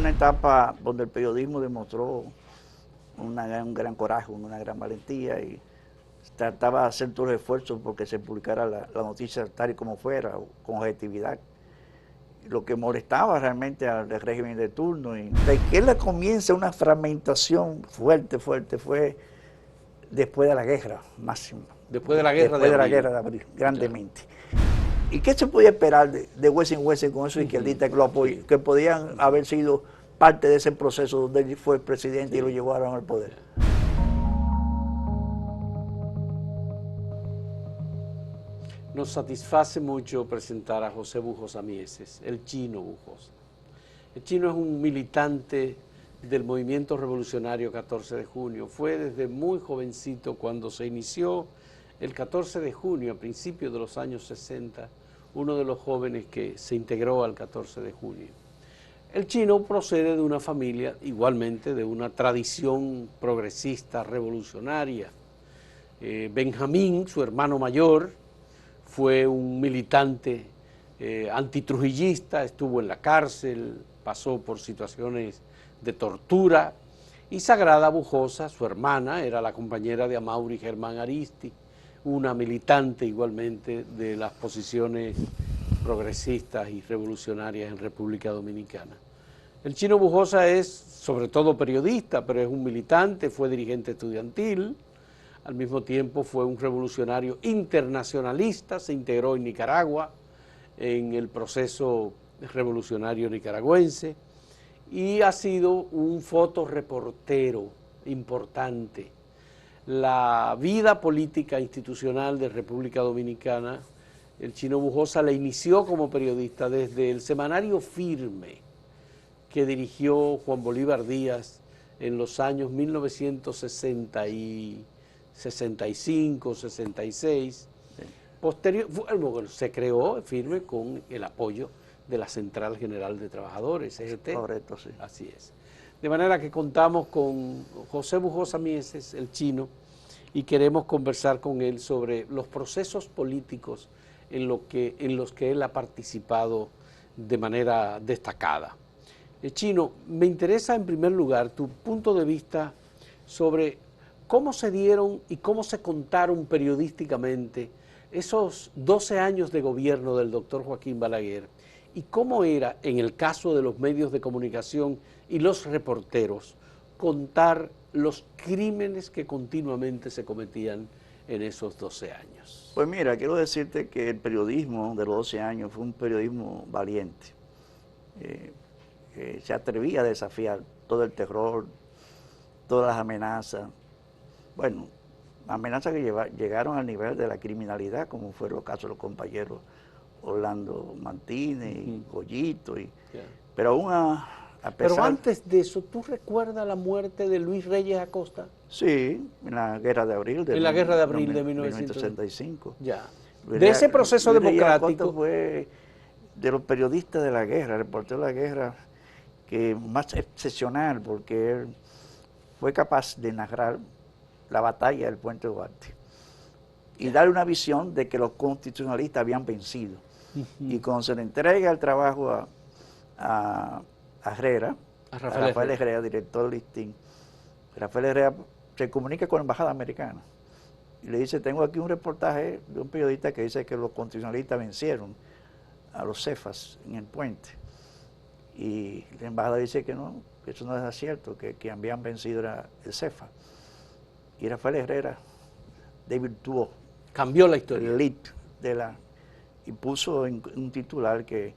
una etapa donde el periodismo demostró un gran coraje, una gran valentía y trataba de hacer todos los esfuerzos porque se publicara la noticia tal y como fuera, con objetividad. Lo que molestaba realmente al régimen de turno. Y de que él comienza una fragmentación fuerte fue después de la guerra, máximo. Después de la guerra Después de de la abril. guerra de abril, grandemente. ¿Y qué se podía esperar de Wessing con esos izquierdistas que lo apoyan, que podían haber sido parte de ese proceso donde él fue presidente y lo llevaron al poder? Nos satisface mucho presentar a José Bujosa Mieses, el Chino Bujosa. El Chino es un militante del movimiento revolucionario 14 de junio. Fue desde muy jovencito cuando se inició el 14 de junio, a principios de los años 60, uno de los jóvenes que se integró al 14 de junio. El Chino procede de una familia, igualmente, de una tradición progresista revolucionaria. Benjamín, su hermano mayor, fue un militante antitrujillista, estuvo en la cárcel, pasó por situaciones de tortura, y Sagrada Bujosa, su hermana, era la compañera de Amaury Germán Aristi, una militante igualmente de las posiciones progresistas y revolucionarias en República Dominicana. El Chino Bujosa es sobre todo periodista, pero es un militante, fue dirigente estudiantil, al mismo tiempo fue un revolucionario internacionalista, se integró en Nicaragua en el proceso revolucionario nicaragüense y ha sido un fotoreportero importante. La vida política institucional de República Dominicana, el Chino Bujosa la inició como periodista desde el semanario Firme que dirigió Juan Bolívar Díaz en los años 1965, 66. Posterior, bueno, se creó Firme con el apoyo de la Central General de Trabajadores, CGT. Correcto, sí. Así es. De manera que contamos con José Bujosa Mieses, el Chino, y queremos conversar con él sobre los procesos políticos en los que él ha participado de manera destacada. Chino, me interesa en primer lugar tu punto de vista sobre cómo se dieron y cómo se contaron periodísticamente esos 12 años de gobierno del doctor Joaquín Balaguer y cómo era, en el caso de los medios de comunicación y los reporteros, contar los crímenes que continuamente se cometían en esos 12 años. Pues mira, quiero decirte que el periodismo de los 12 años fue un periodismo valiente. Se atrevía a desafiar todo el terror, todas las amenazas. Bueno, amenazas que llegaron al nivel de la criminalidad, como fueron los casos de los compañeros Orlando Martínez y Goyito. Pero aún a pesar... Pero antes de eso, ¿tú recuerdas la muerte de Luis Reyes Acosta? Sí, en la Guerra de Abril. En la Guerra de Abril de 1965. Ya. De ese proceso democrático... Acosta fue de los periodistas de la guerra, reportero de la guerra, que más excepcional, porque él fue capaz de narrar la batalla del Puente Duarte y darle una visión de que los constitucionalistas habían vencido. Y cuando se le entrega el trabajo a Herrera, a Rafael Herrera, director del listín, Rafael Herrera se comunica con la embajada americana y le dice: tengo aquí un reportaje de un periodista que dice que los constitucionalistas vencieron a los cefas en el puente. Y la embajada dice que no, que eso no es cierto, que quien habían vencido era el cefa. Y Rafael Herrera desvirtuó. Cambió la historia. El lead y puso en un titular que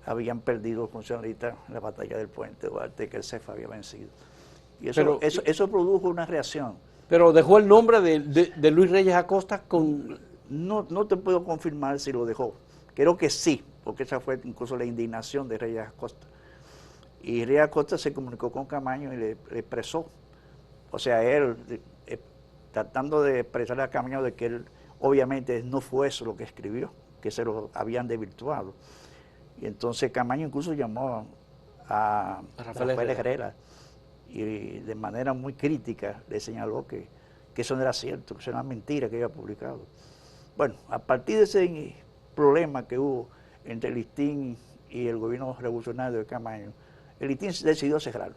habían perdido los funcionalistas en la batalla del Puente Duarte, que el cefa había vencido. Y eso produjo una reacción. Pero dejó el nombre de Luis Reyes Acosta con... No te puedo confirmar si lo dejó. Creo que sí, porque esa fue incluso la indignación de Reyes Acosta. Y Reyes Acosta se comunicó con Camaño y le expresó. O sea, él tratando de expresarle a Camaño de que él obviamente no fue eso lo que escribió, que se lo habían desvirtuado. Y entonces Camaño incluso llamó a Rafael Herrera y de manera muy crítica le señaló que eso no era cierto, que eso era una mentira que había publicado. Bueno, a partir de ese problema que hubo entre el listín y el gobierno revolucionario de Camaño, el listín decidió cerrarlo,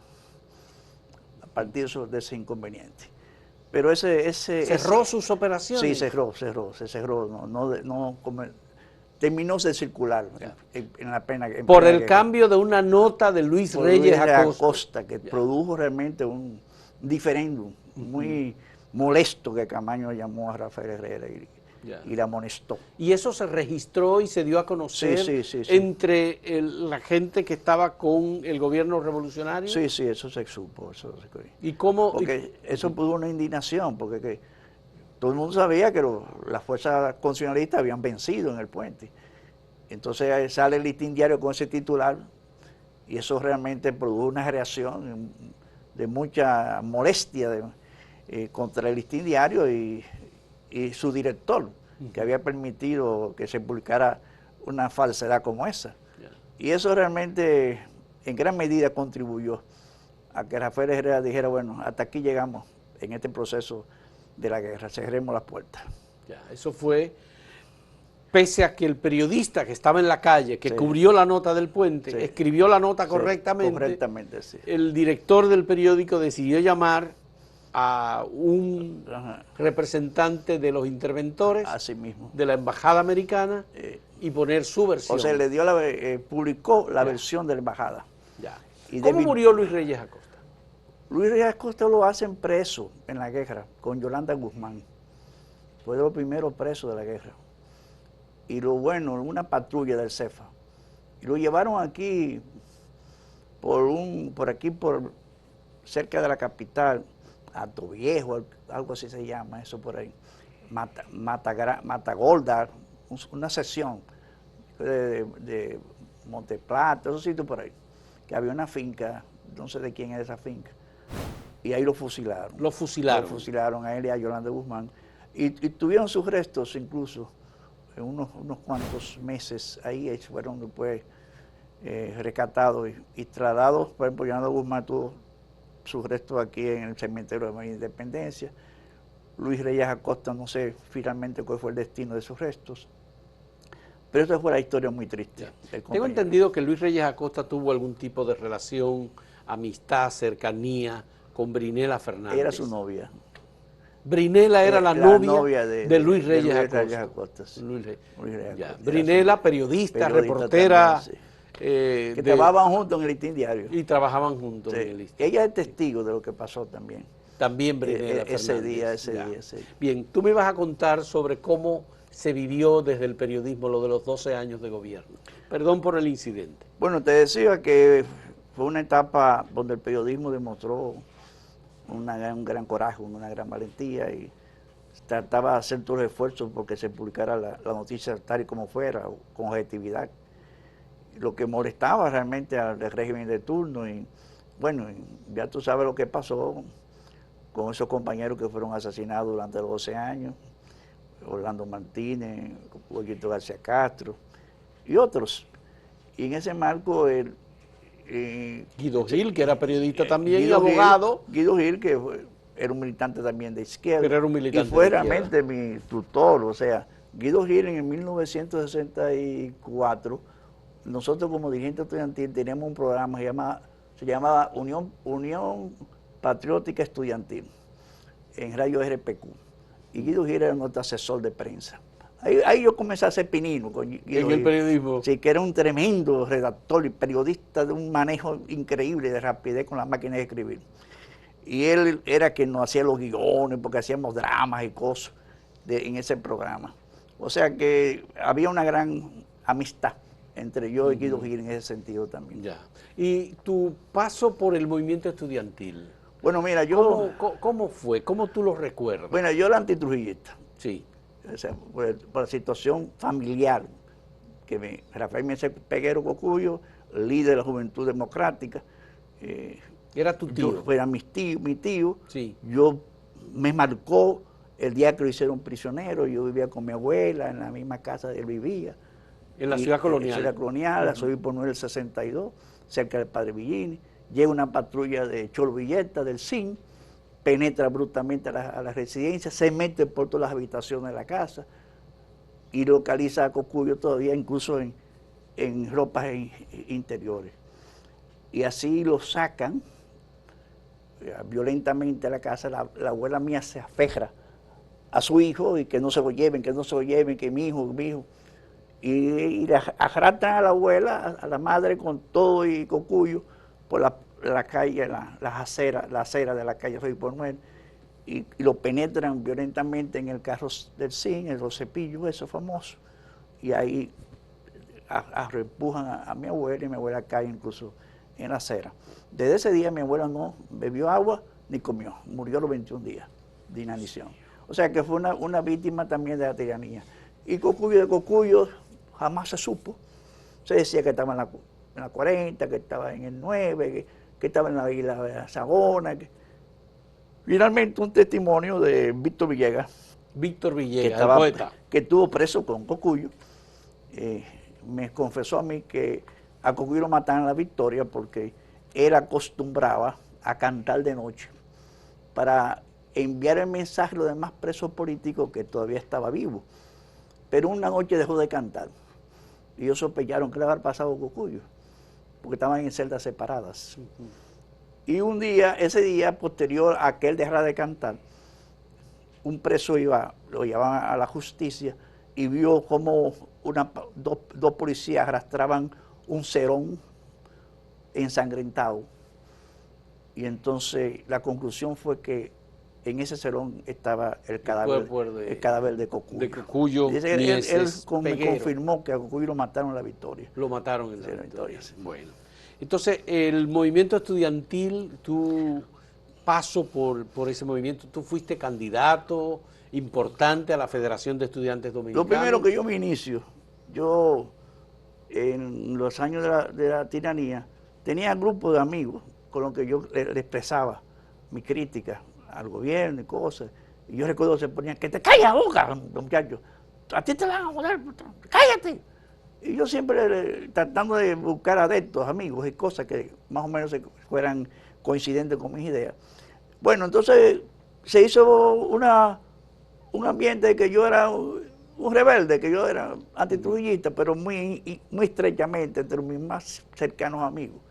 a partir de ese inconveniente. Pero ¿Cerró sus operaciones? Sí, se cerró, terminó de circular en la pena. Por el cambio de una nota de Luis Reyes Acosta, que produjo realmente un diferéndum muy molesto, que Camaño llamó a Rafael Herrera y le amonestó. ¿Y eso se registró y se dio a conocer sí. entre la gente que estaba con el gobierno revolucionario? Sí, eso se supo. ¿Y cómo? Porque eso pudo una indignación, porque todo el mundo sabía que las fuerzas constitucionalistas habían vencido en el puente. Entonces sale el Listín Diario con ese titular y eso realmente produjo una reacción de mucha molestia contra el Listín Diario y su director, que había permitido que se publicara una falsedad como esa. Y eso realmente en gran medida contribuyó a que Rafael Herrera dijera, bueno, hasta aquí llegamos en este proceso de la guerra, cerremos las puertas. Eso fue, pese a que el periodista que estaba en la calle, que cubrió la nota del puente, escribió la nota correctamente, el director del periódico decidió llamar a un representante de los interventores de la embajada americana y poner su versión. O sea, le dio publicó la versión de la embajada. ¿Cómo murió Luis Reyes Acosta? Luis Reyes Acosta lo hacen preso en la guerra con Yolanda Guzmán. Fue de los primeros presos de la guerra. Y una patrulla del CEFA. Y lo llevaron aquí, por cerca de la capital, Alto Viejo, algo así se llama, eso por ahí. Matagorda, una sección de Monteplata, esos sitios por ahí. Que había una finca, no sé de quién es esa finca. Y ahí lo fusilaron. Lo fusilaron. Lo fusilaron a él y a Yolanda Guzmán. Y tuvieron sus restos incluso en unos cuantos meses ahí, fueron después rescatados y trasladados. Por ejemplo, Yolanda Guzmán tuvo sus restos aquí en el cementerio de María Independencia. Luis Reyes Acosta, no sé finalmente cuál fue el destino de sus restos. Pero esa fue la historia muy triste. Tengo entendido que Luis Reyes Acosta tuvo algún tipo de relación, amistad, cercanía con Brinela Fernández. Era su novia. Brinela era la novia de Luis Reyes Acosta. Luis Reyes Acosta. Brinela, periodista, reportera. También, que trabajaban juntos en el Listín Diario. Y trabajaban juntos en el Listín. Ella es testigo de lo que pasó también. También Brinela ese día. Bien, tú me ibas a contar sobre cómo se vivió desde el periodismo lo de los 12 años de gobierno. Perdón por el incidente. Bueno, te decía que fue una etapa donde el periodismo demostró un gran coraje, una gran valentía y trataba de hacer todos los esfuerzos porque se publicara la noticia tal y como fuera, con objetividad. Lo que molestaba realmente al régimen de turno y bueno, ya tú sabes lo que pasó con esos compañeros que fueron asesinados durante los 12 años, Orlando Martínez, Huguito García Castro y otros. Y en ese marco Guido Gil, que era periodista también y abogado. Guido Gil, que era un militante también de izquierda. Pero era un militante y fue realmente mi tutor. O sea, Guido Gil en 1964, nosotros como dirigente estudiantil teníamos un programa que se llamaba Unión Patriótica Estudiantil en Radio RPQ. Y Guido Gil era nuestro asesor de prensa. Ahí yo comencé a hacer pinino con Guido en el periodismo. Sí, que era un tremendo redactor y periodista de un manejo increíble de rapidez con las máquinas de escribir. Y él era quien nos hacía los guiones, porque hacíamos dramas y cosas en ese programa. O sea que había una gran amistad entre yo y Guido Gil en ese sentido también. Ya. ¿Y tu paso por el movimiento estudiantil? Bueno, mira, yo... ¿Cómo fue? ¿Cómo tú lo recuerdas? Bueno, yo era antitrujillista. Sí. O sea, por la situación familiar, que Rafael Mieses Peguero Cocuyo, líder de la Juventud Democrática. ¿Era tu tío? Era mi tío. Sí. Me marcó el día que lo hicieron prisionero. Yo vivía con mi abuela en la misma casa que él vivía. En la ciudad colonial. En la ciudad colonial, soy por 962, cerca del Padre Villini. Llega una patrulla de Cholo Villeta, del CIN, penetra brutalmente a la residencia, se mete por todas las habitaciones de la casa y localiza a Cocuyo todavía incluso en ropas interiores. y así lo sacan violentamente a la casa. La abuela mía se aferra a su hijo y que no se lo lleven, que no se lo lleven, que mi hijo, mi hijo. Y le arrastran a la abuela, a la madre con todo y cocuyo por la calle, la acera de la calle Rey Manuel, y lo penetran violentamente en el carro del zinc, en los cepillos, eso famoso, y ahí reempujan a mi abuela y mi abuela cae incluso en la acera. Desde ese día mi abuela no bebió agua ni comió, murió a los 21 días de inanición. O sea que fue una víctima también de la tiranía. Y Cocuyo de Cocuyo jamás se supo. Se decía que estaba en la 40, que estaba en el 9, que estaba en la isla de Sagona. Finalmente un testimonio de Víctor Villegas. Víctor Villegas, el poeta. Que estuvo preso con Cocuyo. Me confesó a mí que a Cocuyo lo mataron en la Victoria porque él acostumbraba a cantar de noche para enviar el mensaje a los demás presos políticos que todavía estaba vivo. Pero una noche dejó de cantar y ellos sospecharon que le había pasado a Cocuyo porque estaban en celdas separadas. Y un día, ese día posterior a que él dejara de cantar, un preso lo llevaban a la justicia y vio como dos policías arrastraban un cerón ensangrentado. Y entonces la conclusión fue que en ese cerón estaba el cadáver de Cocuyo. De Cocuyo, él me confirmó que a Cocuyo lo mataron en la Victoria. Lo mataron en la Victoria. Bueno. Entonces, el movimiento estudiantil, tu paso por ese movimiento, tú fuiste candidato importante a la Federación de Estudiantes Dominicanos. Lo primero que yo me inicio, yo en los años de la tiranía, tenía grupos de amigos con los que yo le expresaba mi crítica al gobierno y cosas. Y yo recuerdo que se ponían, que te calles la boca, muchachos, a ti te van a joder, cállate. Y yo siempre tratando de buscar adeptos, amigos y cosas que más o menos fueran coincidentes con mis ideas. Bueno, entonces se hizo un ambiente de que yo era un rebelde, que yo era antitrujillista, pero muy estrechamente entre mis más cercanos amigos.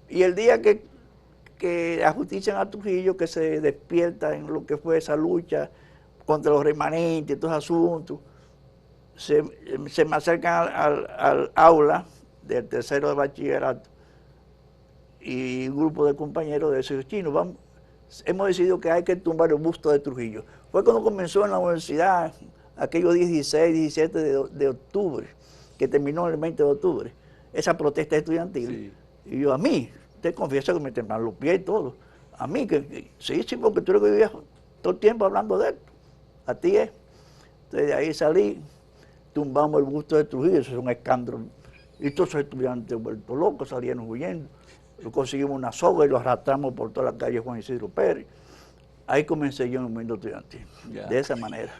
Y el día que ajustician a Trujillo, que se despierta en lo que fue esa lucha contra los remanentes y todos esos asuntos, se me acercan al aula del tercero de bachillerato y un grupo de compañeros de esos chinos, hemos decidido que hay que tumbar el busto de Trujillo. Fue cuando comenzó en la universidad, aquellos 16, 17 de octubre, que terminó el 20 de octubre, esa protesta estudiantil. Sí. Y yo, a mí, te confieso que me temblan los pies y todo. A mí, sí, porque tú eres que vivías todo el tiempo hablando de esto. A ti es. Entonces de ahí salí, tumbamos el busto de Trujillo, eso es un escándalo. Y todos los estudiantes vueltos locos salieron huyendo. Conseguimos una soga y lo arrastramos por toda la calle Juan Isidro Pérez. Ahí comencé yo en el movimiento estudiantil, de esa manera,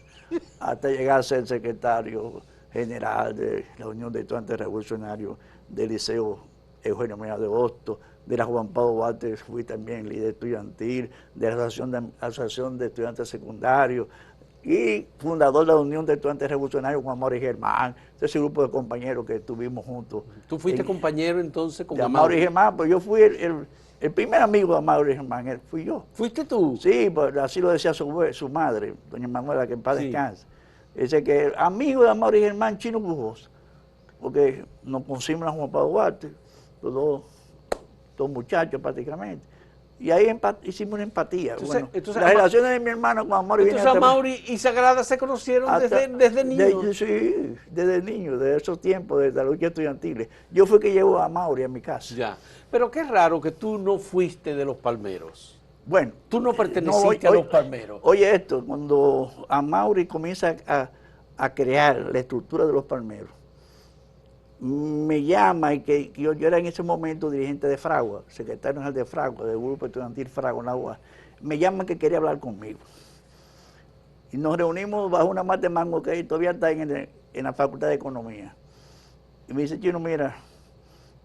hasta llegar a ser secretario general de la Unión de Estudiantes Revolucionarios del Liceo Eugenio Mena de Hostos, de la Juan Pablo Duarte, fui también líder estudiantil, de la Asociación de Estudiantes Secundarios, y fundador de la Unión de Estudiantes Revolucionarios con Amaury Germán, ese grupo de compañeros que estuvimos juntos. ¿Tú fuiste compañero entonces con Amaury Germán? Pues yo fui el primer amigo de Amaury Germán, fui yo. ¿Fuiste tú? Sí, pues así lo decía su madre, doña Manuela, que en paz descanse. Dice que amigo de Amaury Germán, Chino Pujols, porque nos conocimos a Juan Pablo Duarte, los dos muchachos prácticamente. Y ahí hicimos una empatía. Entonces, las relaciones de mi hermano con Amaury... Entonces Amaury y Sagrada se conocieron desde niños. Sí, desde niños, desde esos tiempos, desde la lucha estudiantil. Yo fui que llevo a Amaury a mi casa. Ya, pero qué raro que tú no fuiste de los Palmeros. Bueno. Tú no perteneciste a los Palmeros. Oye esto, cuando Amaury comienza a crear la estructura de los Palmeros, me llama y que yo era en ese momento dirigente de Fragua, secretario general de Fragua, del grupo estudiantil Fragua en la UAS, me llama que quería hablar conmigo. Y nos reunimos bajo una mata de mango que todavía está en la Facultad de Economía. Y me dice, Chino, mira,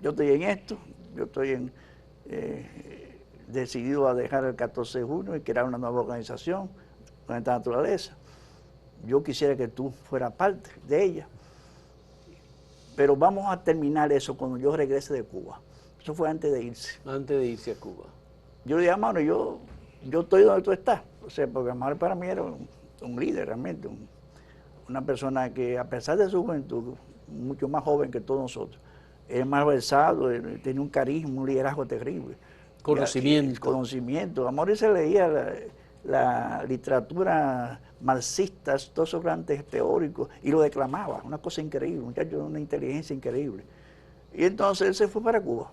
yo estoy en esto, yo estoy decidido a dejar el 14 de junio y crear una nueva organización con esta naturaleza. Yo quisiera que tú fueras parte de ella. Pero vamos a terminar eso cuando yo regrese de Cuba. Eso fue antes de irse. Antes de irse a Cuba. Yo le dije, mano, yo estoy donde tú estás. O sea, porque Amaro para mí era un líder realmente, una persona que a pesar de su juventud, mucho más joven que todos nosotros, es más versado, tenía un carisma, un liderazgo terrible. Conocimiento. Conocimiento. Amaro se leía la literatura marxista, todos esos grandes teóricos, y lo declamaba, una cosa increíble, un muchacho de una inteligencia increíble. Y entonces él se fue para Cuba.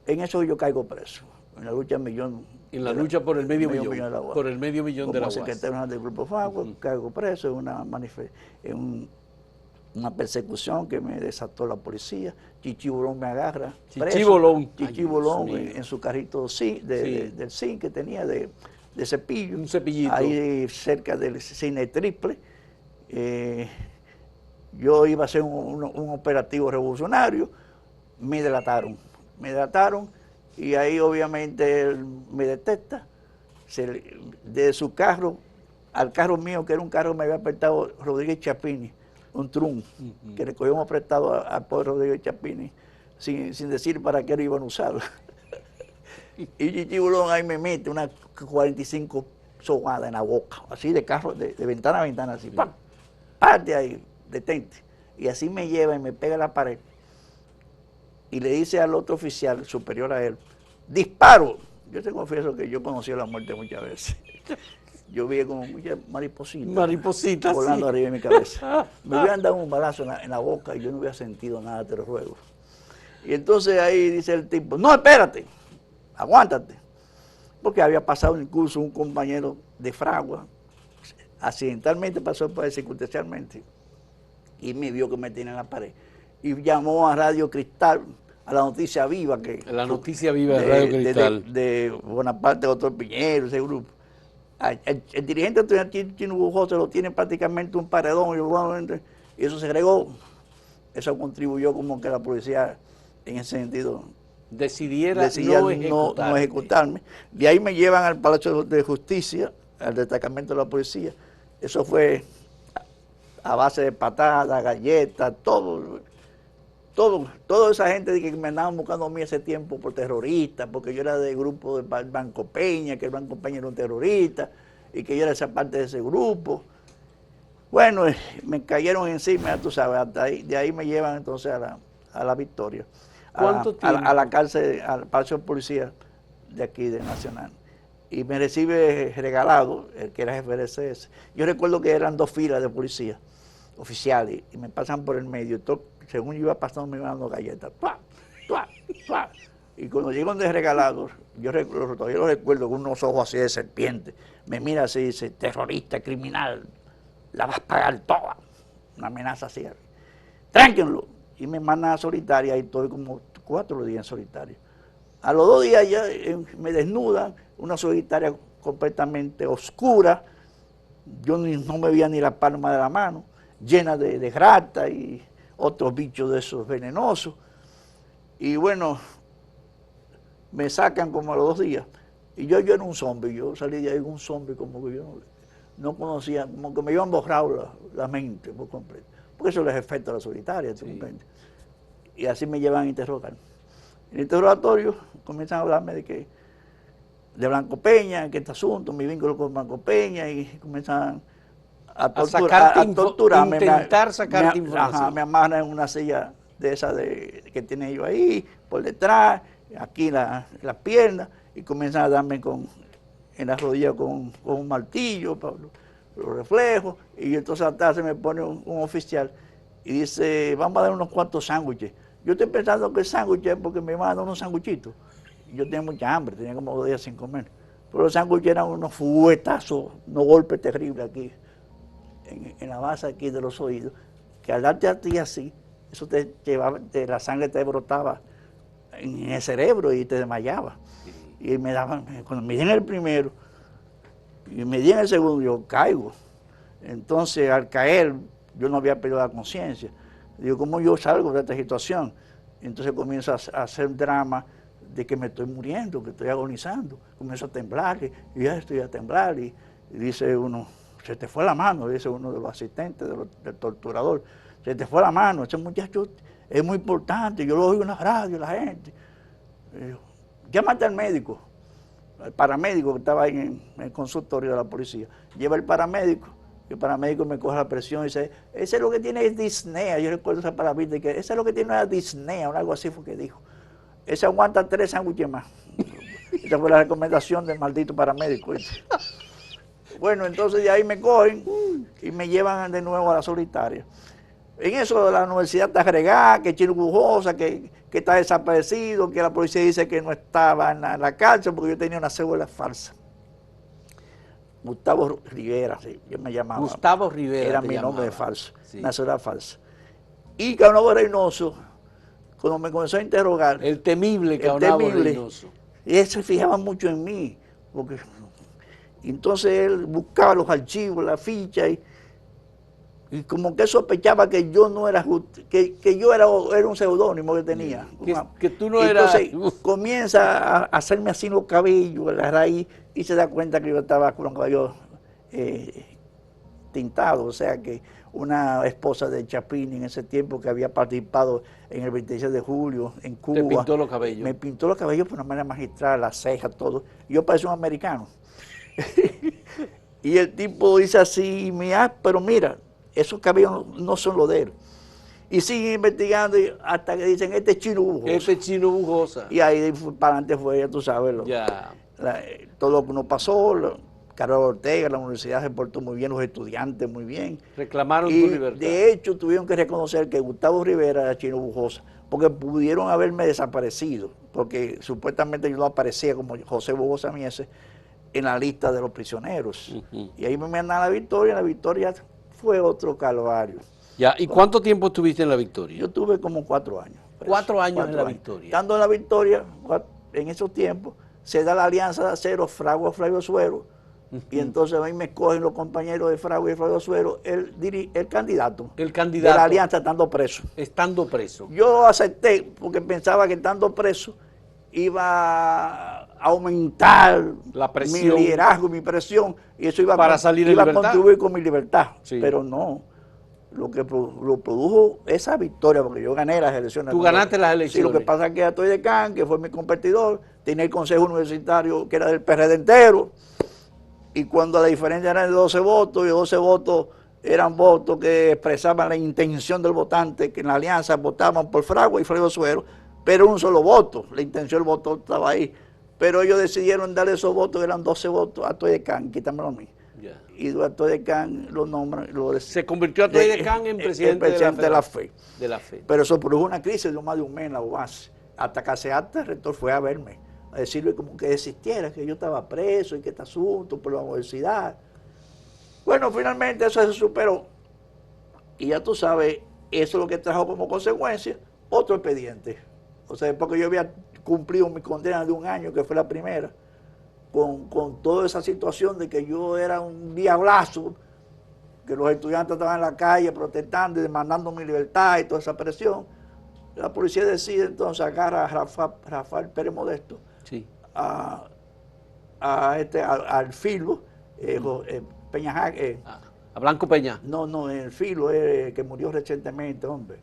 En eso yo caigo preso, en la lucha millón. En la lucha por el medio millón de la UAS. Por el medio millón de la UAS. Como secretario general del Grupo FACO, caigo preso en una persecución que me desató la policía. Chichi Bolón me agarra. Chichi Bolón. Chichi Bolón en su carrito del zinc que tenía de cepillo. Un cepillito. Ahí cerca del cine Triple. Yo iba a hacer un operativo revolucionario. Me delataron. Y ahí obviamente él me detecta. De su carro al carro mío, que era un carro que me había prestado Rodríguez Chapini, un Trum, que le cogimos prestado al pobre Rodríguez Chapini, sin decir para qué lo iban a usar. Y Chichi Bolón ahí me mete unas 45 sogadas en la boca, así de carro, de ventana a ventana, así, ¡pam! Parte ahí, detente. Y así me lleva y me pega en la pared. Y le dice al otro oficial superior a él, ¡disparo! Yo te confieso que yo conocí la muerte muchas veces. Yo vi como muchas maripositas volando arriba de mi cabeza. Me hubieran dado un balazo en la boca y yo no hubiera sentido nada, te lo ruego. Y entonces ahí dice el tipo, no, espérate, aguántate. Porque había pasado incluso un compañero de Fragua, accidentalmente pasó por ahí circunstancialmente, y me vio que me tenía en la pared. Y llamó a Radio Cristal, a la Noticia Viva. La Noticia Viva de Radio Cristal. De Bonaparte, Doctor Piñero, ese grupo. El dirigente Chino Bujosa lo tiene prácticamente un paredón, y eso se regó. Eso contribuyó como que la policía, en ese sentido, decidía no ejecutarme. De ahí me llevan al Palacio de Justicia, al destacamento de la policía. Eso fue a base de patadas, galletas, toda esa gente que me andaban buscando a mí ese tiempo por terrorista, porque yo era del grupo del Banco Peña, que el Banco Peña era un terrorista, y que yo era esa parte de ese grupo. Bueno, me cayeron encima, tú sabes, de ahí me llevan entonces a la Victoria, a la cárcel, al Palacio de Policía de aquí, de Nacional. Y me recibe regalado, el que era jefe del CS. Yo recuerdo que eran 2 filas de policía oficiales, y me pasan por el medio, según yo iba pasando me iban dando galletas, ¡pua! ¡Pua! ¡Pua! Y cuando llegan de regalados, todavía lo recuerdo con unos ojos así de serpiente, me mira así y dice, terrorista, criminal, la vas a pagar toda, una amenaza así, tránquenlo, y me mandan a solitaria y estoy como 4 días en solitario. A los 2 días ya me desnudan, una solitaria completamente oscura, yo no me veía ni la palma de la mano, llena de rata y otros bichos de esos venenosos. Y bueno, me sacan como a los 2 días. Y yo era un zombie, yo salí de ahí un zombie como que yo no conocía, como que me habían borrado la mente por completo. Porque eso les afecta a la solitaria, sí. Y así me llevan a interrogar. En el interrogatorio comienzan a hablarme de Blanco Peña, que este asunto, mi vínculo con Blanco Peña, y comienzan a torturarme. Intentar sacarte información. Ajá, me amarran en una silla de esa que tenía yo ahí, por detrás, aquí las piernas, y comienzan a darme en las rodillas con un martillo para los reflejos, y entonces atrás se me pone un oficial y dice, vamos a dar unos cuantos sándwiches. Yo estoy pensando que el sándwich es porque me iban a dar unos sándwichitos. Yo tenía mucha hambre, tenía como 2 días sin comer. Pero los sándwiches eran unos fuetazos, unos golpes terribles aquí, en la base aquí de los oídos, que al darte a ti así, eso te llevaba, la sangre te brotaba en el cerebro y te desmayaba. Y me daban, cuando me di en el primero y me di en el segundo, yo caigo. Entonces, al caer, yo no había perdido la conciencia. Digo, ¿cómo yo salgo de esta situación? Entonces comienzo a hacer drama de que me estoy muriendo, que estoy agonizando. Comienzo a temblar, y ya estoy a temblar, y dice uno, se te fue la mano, dice uno de los asistentes del torturador, se te fue la mano, ese muchacho es muy importante, yo lo oigo en la radio, la gente. Llámate al médico, al paramédico que estaba ahí en el consultorio de la policía. Lleva el paramédico me coge la presión y dice, ese es lo que tiene es disnea. Yo recuerdo esa palabra, que ese es lo que tiene una disnea, o algo así fue que dijo. Ese aguanta 3 sándwiches más. Esa fue la recomendación del maldito paramédico. Bueno, entonces de ahí me cogen y me llevan de nuevo a la solitaria. En eso la universidad está regada, que Chino Bujosa, que está desaparecido, que la policía dice que no estaba en la cárcel porque yo tenía una cédula falsa. Gustavo Rivera, sí, yo me llamaba. Gustavo Rivera. Era mi nombre de falso, sí. Una cédula falsa. Y Caonabo Reynoso, cuando me comenzó a interrogar. El temible Caonabo Reynoso. Y él se fijaba mucho en mí, porque entonces él buscaba los archivos, la ficha, y como que sospechaba que yo no era que yo era un seudónimo que tenía. Que tú no eras. Entonces comienza a hacerme así los cabellos, la raíz, y se da cuenta que yo estaba con los cabellos tintados, o sea que una esposa de Chapín en ese tiempo que había participado en el 26 de julio en Cuba. ¿Te pintó los cabellos? Me pintó los cabellos por una manera magistral, las cejas, todo. Yo parecía un americano. Y el tipo dice así, pero mira, esos cabellos no son los de él. Y siguen investigando hasta que dicen, este es Chino Bujosa. Este es Chino Bujosa. Y ahí para adelante fue, ya tú sabes, todo lo que nos pasó. Carlos Ortega, la universidad se portó muy bien, los estudiantes muy bien. Reclamaron y tu libertad. De hecho, tuvieron que reconocer que Gustavo Rivera era Chino Bujosa, porque pudieron haberme desaparecido, porque supuestamente yo no aparecía como José Bujosa Mieses en la lista de los prisioneros. Y ahí me mandan a La Victoria fue otro calvario. Ya, ¿y cuánto tiempo estuviste en La Victoria? Yo tuve como 4 años. 4 años en La Victoria. Estando en La Victoria, en esos tiempos, se da la alianza de acero Flavio Suero, y entonces ahí me cogen los compañeros de Flavio Suero, el candidato. El candidato. De la alianza estando preso. Estando preso. Yo acepté porque pensaba que estando preso iba a aumentar la presión, mi liderazgo, mi presión, y eso iba a contribuir con mi libertad. Sí. Pero no. Lo que lo produjo esa victoria, porque yo gané las elecciones. Tú ganaste las elecciones. Sí, lo que pasa es que Atoy de Can, que fue mi competidor, tenía el consejo universitario que era del PRD entero, y cuando la diferencia era de 12 votos, y 12 votos eran votos que expresaban la intención del votante, que en la alianza votaban por Fragua y Flavio Suero, pero un solo voto, la intención del voto estaba ahí. Pero ellos decidieron darle esos votos, eran 12 votos a Atoy de Can, quítamelo a mí. Yeah. Y Atoy de Can lo nombran. Se convirtió Atoy de Can en presidente de la FE. De la FE. Pero eso produjo una crisis de más de un mes en la UAS. Hasta que el rector fue a verme, a decirle como que desistiera, que yo estaba preso y que este asunto por la universidad. Bueno, finalmente eso se superó. Y ya tú sabes, eso es lo que trajo como consecuencia otro expediente. O sea, porque yo había cumplido mi condena de 1 año, que fue la primera, con toda esa situación de que yo era un diablazo, que los estudiantes estaban en la calle protestando y demandando mi libertad y toda esa presión. La policía decide entonces agarrar a Rafael Pérez Modesto, sí, al Filo, Peña Jaque. ¿A Blanco Peña? No, el Filo, que murió recientemente, hombre.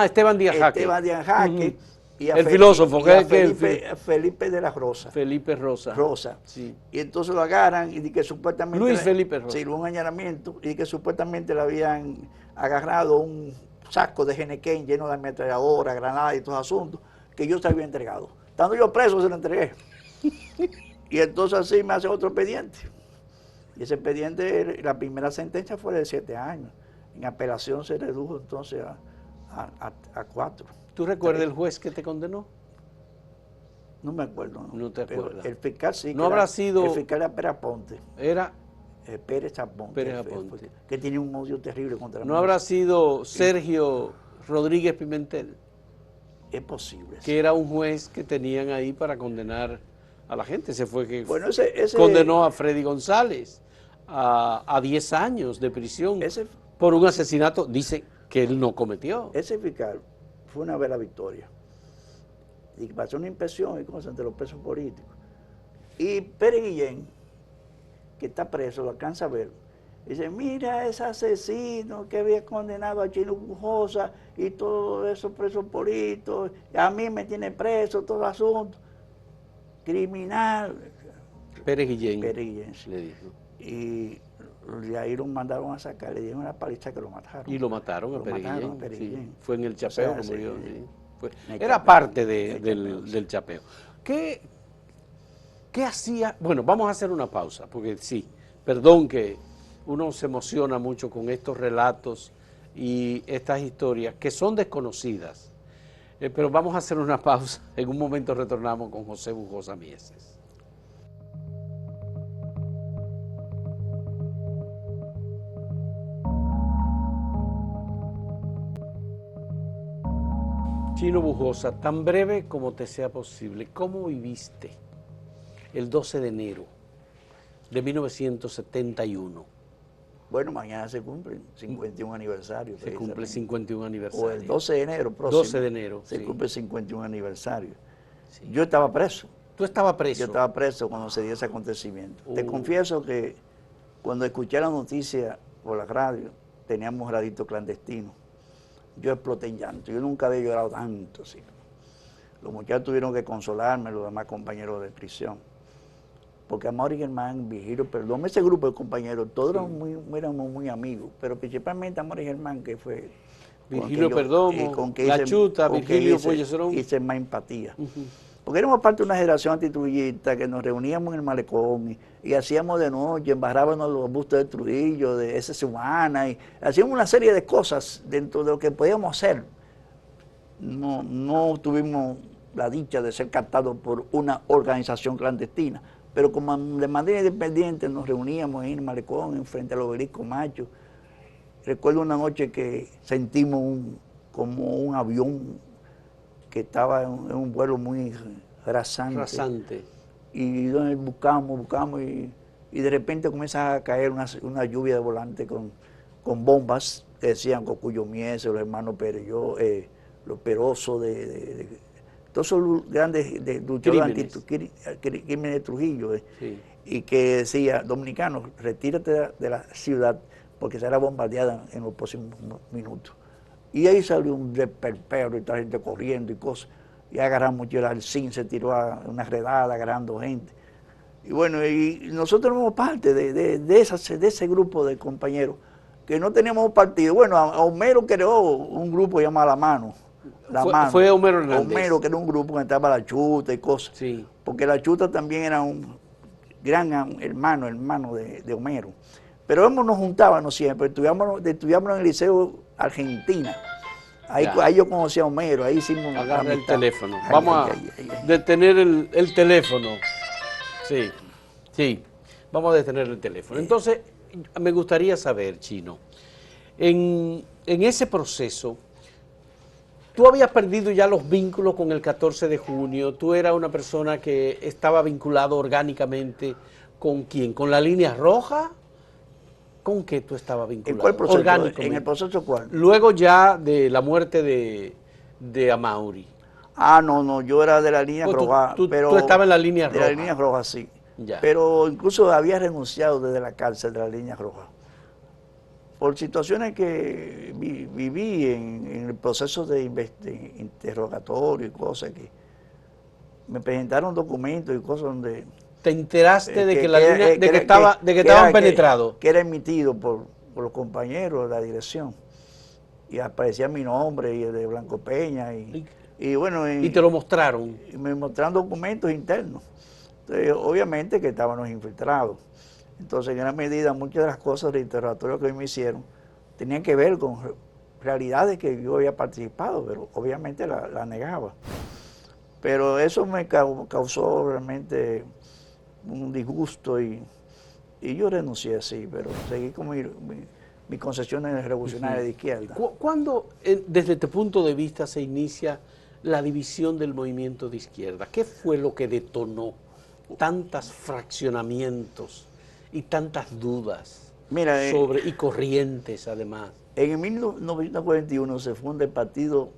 Esteban Díaz Jaque. Esteban Díaz Jaque. Y el filósofo, Felipe de la Rosa. Felipe Rosa. Sí. Y entonces lo agarran y que supuestamente... Luis Felipe Rosa. Sí, un allanamiento, y que supuestamente le habían agarrado un saco de Genequén lleno de ametralladora, granadas y todos asuntos, que yo se había entregado. Estando yo preso, se lo entregué. Y entonces así me hace otro expediente. Y ese expediente, la primera sentencia fue de 7 años. En apelación se redujo entonces a 4. ¿Tú recuerdas el juez que te condenó? No me acuerdo. No te acuerdas. El fiscal sí. No habrá sido... El fiscal era Pérez Aponte. Era... Pérez Aponte. Pérez Aponte. Que tenía un odio terrible contra ¿No habrá sido Sergio Rodríguez Pimentel? Es posible. Que era un juez que tenían ahí para condenar a la gente. Ese fue que ese condenó a Freddy González a 10 años de prisión por un asesinato, dice que él no cometió. Ese fiscal fue una vez a La Victoria y pasó una inspección y cosas entre los presos políticos. Y Pérez Guillén, que está preso, lo alcanza a ver, dice, mira ese asesino que había condenado a Chino Bujosa y todos esos presos políticos, a mí me tiene preso, todo el asunto. criminal. Pérez Guillén, Pérez Guillén, sí. le dijo. Y de ahí lo mandaron a sacar, le dieron una paliza que lo mataron. Y lo mataron a Lo Pérez mataron Guillén. a Pérez Sí. Guillén. Fue en el O chapeo sea, que murió. sí, Sí. Fue- el era chapeo, parte el chapeo, sí. del chapeo. ¿Qué hacía? Bueno, vamos a hacer una pausa, porque sí, perdón que uno se emociona mucho con estos relatos y estas historias que son desconocidas. Pero vamos a hacer una pausa. En un momento retornamos con José Bujosa Mieses. Chino Bujosa, tan breve como te sea posible, ¿cómo viviste el 12 de enero de 1971? Bueno, mañana se cumple 51 aniversario. Se cumple precisamente. 51 aniversario. O el 12 de enero próximo. 12 de enero, se sí. cumple 51 aniversario. Sí. Yo estaba preso. ¿Tú estabas preso? Yo estaba preso cuando se dio ese acontecimiento. Te confieso que cuando escuché la noticia por la radio, teníamos radito clandestino. Yo exploté en llanto. Yo nunca había llorado tanto. Así. Los muchachos tuvieron que consolarme, los demás compañeros de prisión. Porque Amaury Germán, Virgilio Perdomo, ese grupo de compañeros, todos éramos muy amigos, pero principalmente Amaury Germán, que fue... Virgilio Perdomo, La Chuta, Virgilio Pollecerón. Hice más empatía. Porque éramos parte de una generación antitrujillista que nos reuníamos en el malecón y hacíamos de noche, embarrábamos los bustos de Trujillo, de S.S. Humana, y hacíamos una serie de cosas dentro de lo que podíamos hacer. No tuvimos la dicha de ser captados por una organización clandestina, pero como de manera independiente nos reuníamos en el malecón, frente al Obelisco Macho. Recuerdo una noche que sentimos como un avión que estaba en un vuelo muy rasante. Y buscamos y de repente comienza a caer una lluvia de volantes con bombas que decían Cocuyo Mieses, los hermanos Pereyó, los Perosos, todos esos grandes luchadores crímenes de Trujillo. Sí. Y que decía, dominicanos, retírate de la ciudad porque será bombardeada en los próximos minutos. Y ahí salió un desperpero y toda la gente corriendo y cosas. Y agarramos, el Alcín se tiró a una redada agarrando gente. Y bueno, y nosotros éramos parte de ese grupo de compañeros que no teníamos partido. Bueno, Homero creó un grupo llamado La Mano. Fue Homero Hernández. Homero, que era un grupo que estaba La Chuta y cosas. Sí. Porque La Chuta también era un gran hermano de Homero. Pero nos juntábamos siempre, estudiábamos en el Liceo Argentina. Ahí yo conocí a Homero, ahí hicimos... Agarra el teléfono. Vamos a detener el teléfono. Sí, vamos a detener el teléfono. Entonces, me gustaría saber, Chino, en ese proceso, tú habías perdido ya los vínculos con el 14 de junio, tú eras una persona que estaba vinculado orgánicamente ¿con quién? ¿Con la Línea Roja? ¿Con qué tú estabas vinculado? ¿En cuál proceso? Orgánicamente. ¿En el proceso cuál? Luego ya de la muerte de Amaury. No, yo era de la Línea Roja. Tú estabas en la Línea Roja. De la Línea Roja, sí. Ya. Pero incluso había renunciado desde la cárcel de la Línea Roja. Por situaciones que viví en el proceso de interrogatorio y cosas que me presentaron documentos y cosas donde... ¿Te enteraste de que estaban penetrados? Que era emitido por los compañeros de la dirección. Y aparecía mi nombre y el de Blanco Peña. Y bueno... ¿Y te lo mostraron? Y me mostraron documentos internos. Entonces, obviamente que estábamos infiltrados. Entonces, en gran medida, muchas de las cosas del interrogatorio que me hicieron tenían que ver con realidades que yo había participado, pero obviamente la negaba. Pero eso me causó realmente un disgusto y yo renuncié así, pero seguí con mis concesiones revolucionarias de izquierda. ¿Cuándo, desde tu punto de vista, se inicia la división del movimiento de izquierda? ¿Qué fue lo que detonó tantos fraccionamientos y tantas dudas y corrientes además? En 1941 se funda el Partido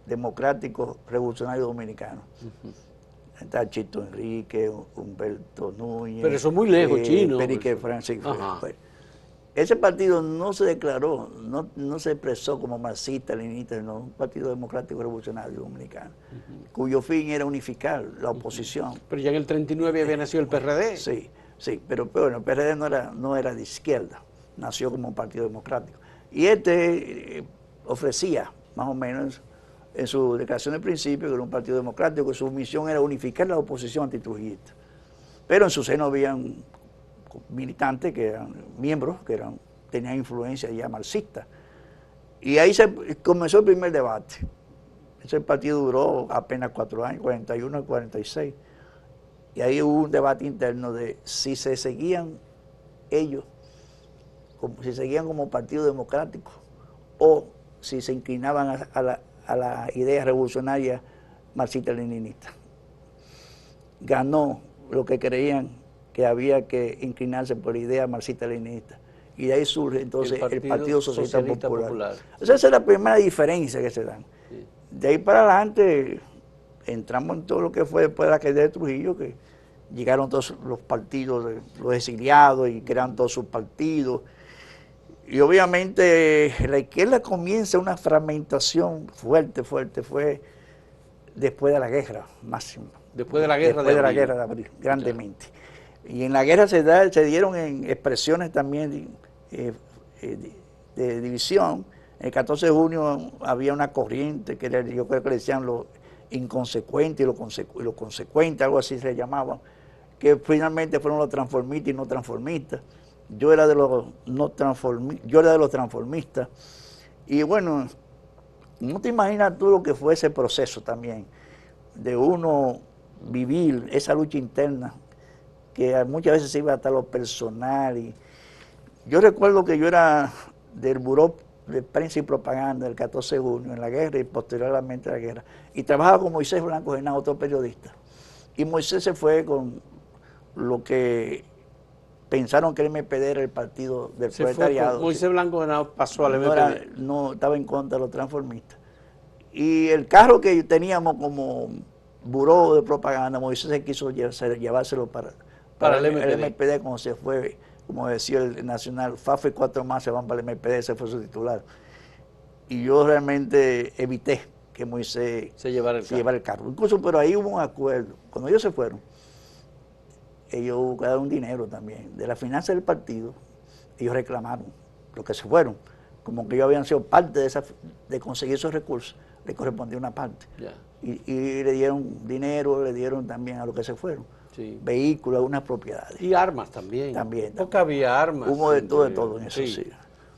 Democrático Revolucionario Dominicano. Está Chito Enrique, Humberto Núñez. Pero eso es muy lejos, Chino. Perique Francisco. ese partido no se declaró, no se expresó como marxista, leninista, sino un partido democrático revolucionario dominicano, cuyo fin era unificar la oposición. Pero ya en el 39 había nacido el PRD. Sí, sí, pero bueno, el PRD no era de izquierda, nació como un partido democrático. Y ofrecía, más o menos, en su declaración de principio, que era un partido democrático, que su misión era unificar la oposición antitrujillista. Pero en su seno habían militantes que eran miembros, tenían influencia ya marxista. Y ahí comenzó el primer debate. Ese partido duró apenas 4 años, 41 a 46. Y ahí hubo un debate interno de si se seguían ellos, si seguían como partido democrático o si se inclinaban a la idea revolucionaria marxista-leninista. Ganó lo que creían que había que inclinarse por la idea marxista-leninista. Y de ahí surge entonces el Partido Socialista Popular. O sea, esa es la primera diferencia que se dan. Sí. De ahí para adelante entramos en todo lo que fue después de la caída de Trujillo, que llegaron todos los partidos, los exiliados, y crearon todos sus partidos. Y obviamente la izquierda comienza una fragmentación fuerte, fue después de la guerra, máximo. Después de la guerra de abril, grandemente. Ya. Y en la guerra se dieron en expresiones también de división. El 14 de junio había una corriente que yo creo que le decían lo inconsecuente y lo consecuente, algo así se le llamaba, que finalmente fueron los transformistas y no transformistas. Yo era de los transformistas. Y bueno, no te imaginas tú lo que fue ese proceso también, de uno vivir esa lucha interna, que muchas veces se iba hasta lo personal. Y yo recuerdo que yo era del Buró de Prensa y Propaganda del 14 de junio, en la guerra y posteriormente a la guerra, y trabajaba con Moisés Blanco Genao, otro periodista. Y Moisés se fue con lo que pensaron que el MPD era el partido del proletariado. Moisés Blanco Genao pasó al MPD. No estaba en contra de los transformistas. Y el carro que teníamos como buró de propaganda, Moisés se quiso llevárselo para el MPD cuando se fue, como decía el Nacional, Fafa y 4 más se van para el MPD, ese fue su titular. Y yo realmente evité que Moisés se llevara el carro. Incluso, pero ahí hubo un acuerdo. Cuando ellos se fueron, ellos buscaron dinero también. De la finanza del partido, ellos reclamaron lo que se fueron. Como que ellos habían sido parte de conseguir esos recursos, le correspondía una parte. Yeah. Y le dieron dinero, le dieron también a los que se fueron. Sí. Vehículos, algunas propiedades. Y armas también. Porque había armas. Hubo de todo en eso, sí.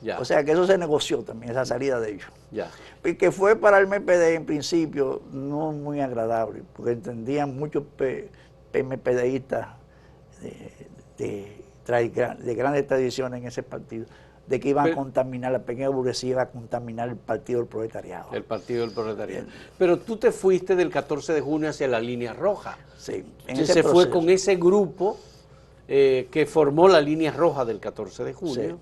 Ya. O sea que eso se negoció también, esa salida de ellos. Ya. Y que fue para el MPD en principio no muy agradable, porque entendían muchos MPDistas de grandes tradiciones en ese partido, de que iban a contaminar, la pequeña burguesía iba a contaminar el partido del proletariado. El partido del proletariado. Pero tú te fuiste del 14 de junio hacia la línea roja. Sí. Se fue con ese grupo que formó la línea roja del 14 de junio.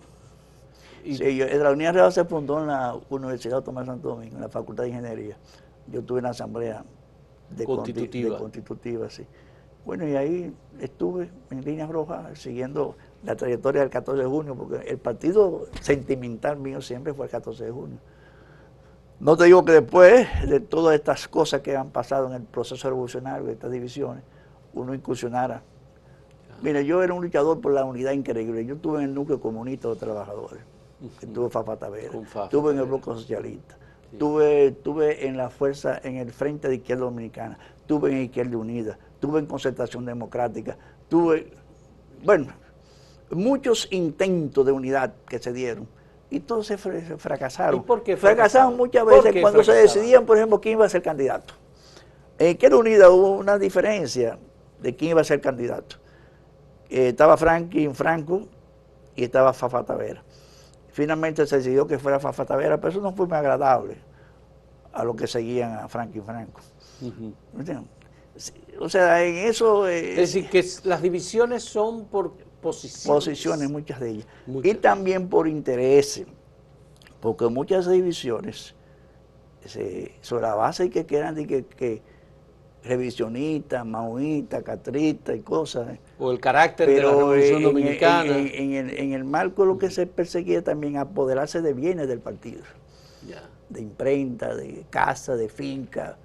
Sí. La línea roja se fundó en la Universidad Tomás Santo Domingo, en la Facultad de Ingeniería. Yo estuve en la asamblea constitutiva, sí. Bueno, y ahí estuve en línea roja siguiendo la trayectoria del 14 de junio, porque el partido sentimental mío siempre fue el 14 de junio. No te digo que después de todas estas cosas que han pasado en el proceso revolucionario, de estas divisiones, uno incursionara. Mire, yo era un luchador por la unidad increíble. Yo estuve en el núcleo comunista de los trabajadores, estuve en Fafa Tavera, estuve en el Bloque Socialista, estuve en la fuerza, en el Frente de Izquierda Dominicana, estuve en Izquierda Unida, estuve en Concertación Democrática, bueno, muchos intentos de unidad que se dieron y todos se fracasaron. ¿Y por qué fracasaron muchas veces cuando se decidían, por ejemplo, quién iba a ser candidato. En Izquierda Unida hubo una diferencia de quién iba a ser candidato. Estaba Franklin Franco y estaba Fafa Tavera. Finalmente se decidió que fuera Fafa Tavera, pero eso no fue muy agradable a los que seguían a Franklin Franco. O sea, en eso... es decir, que las divisiones son por posiciones, muchas de ellas. Y también por intereses, porque muchas divisiones, sobre la base que quedan de que revisionista, maoísta, castrista y cosas. O el carácter de la Pero Revolución Dominicana. en el marco lo que se perseguía también apoderarse de bienes del partido, Ya. de imprenta, de casa, de finca.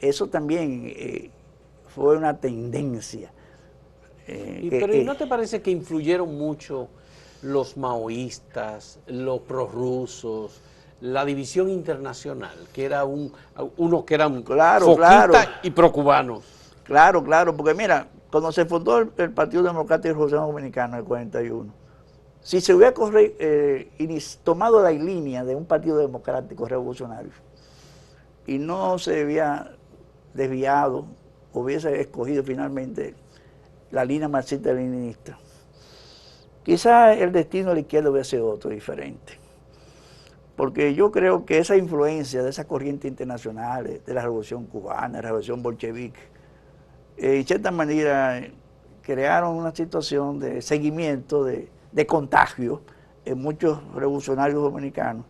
Eso también fue una tendencia. Pero ¿y no te parece que influyeron mucho los maoístas, los prorrusos, la división internacional, que era unos que eran Claro, foquistas claro. y procubanos? Claro, claro, porque mira, cuando se fundó el Partido Democrático Revolucionario Dominicano en el 41, si se hubiera tomado la línea de un Partido Democrático Revolucionario y no se había desviado, hubiese escogido finalmente la línea marxista-leninista, quizás el destino de la izquierda hubiera sido otro, diferente. Porque yo creo que esa influencia de esas corrientes internacionales, de la Revolución Cubana, la Revolución Bolchevique, en cierta manera crearon una situación de seguimiento, de contagio en muchos revolucionarios dominicanos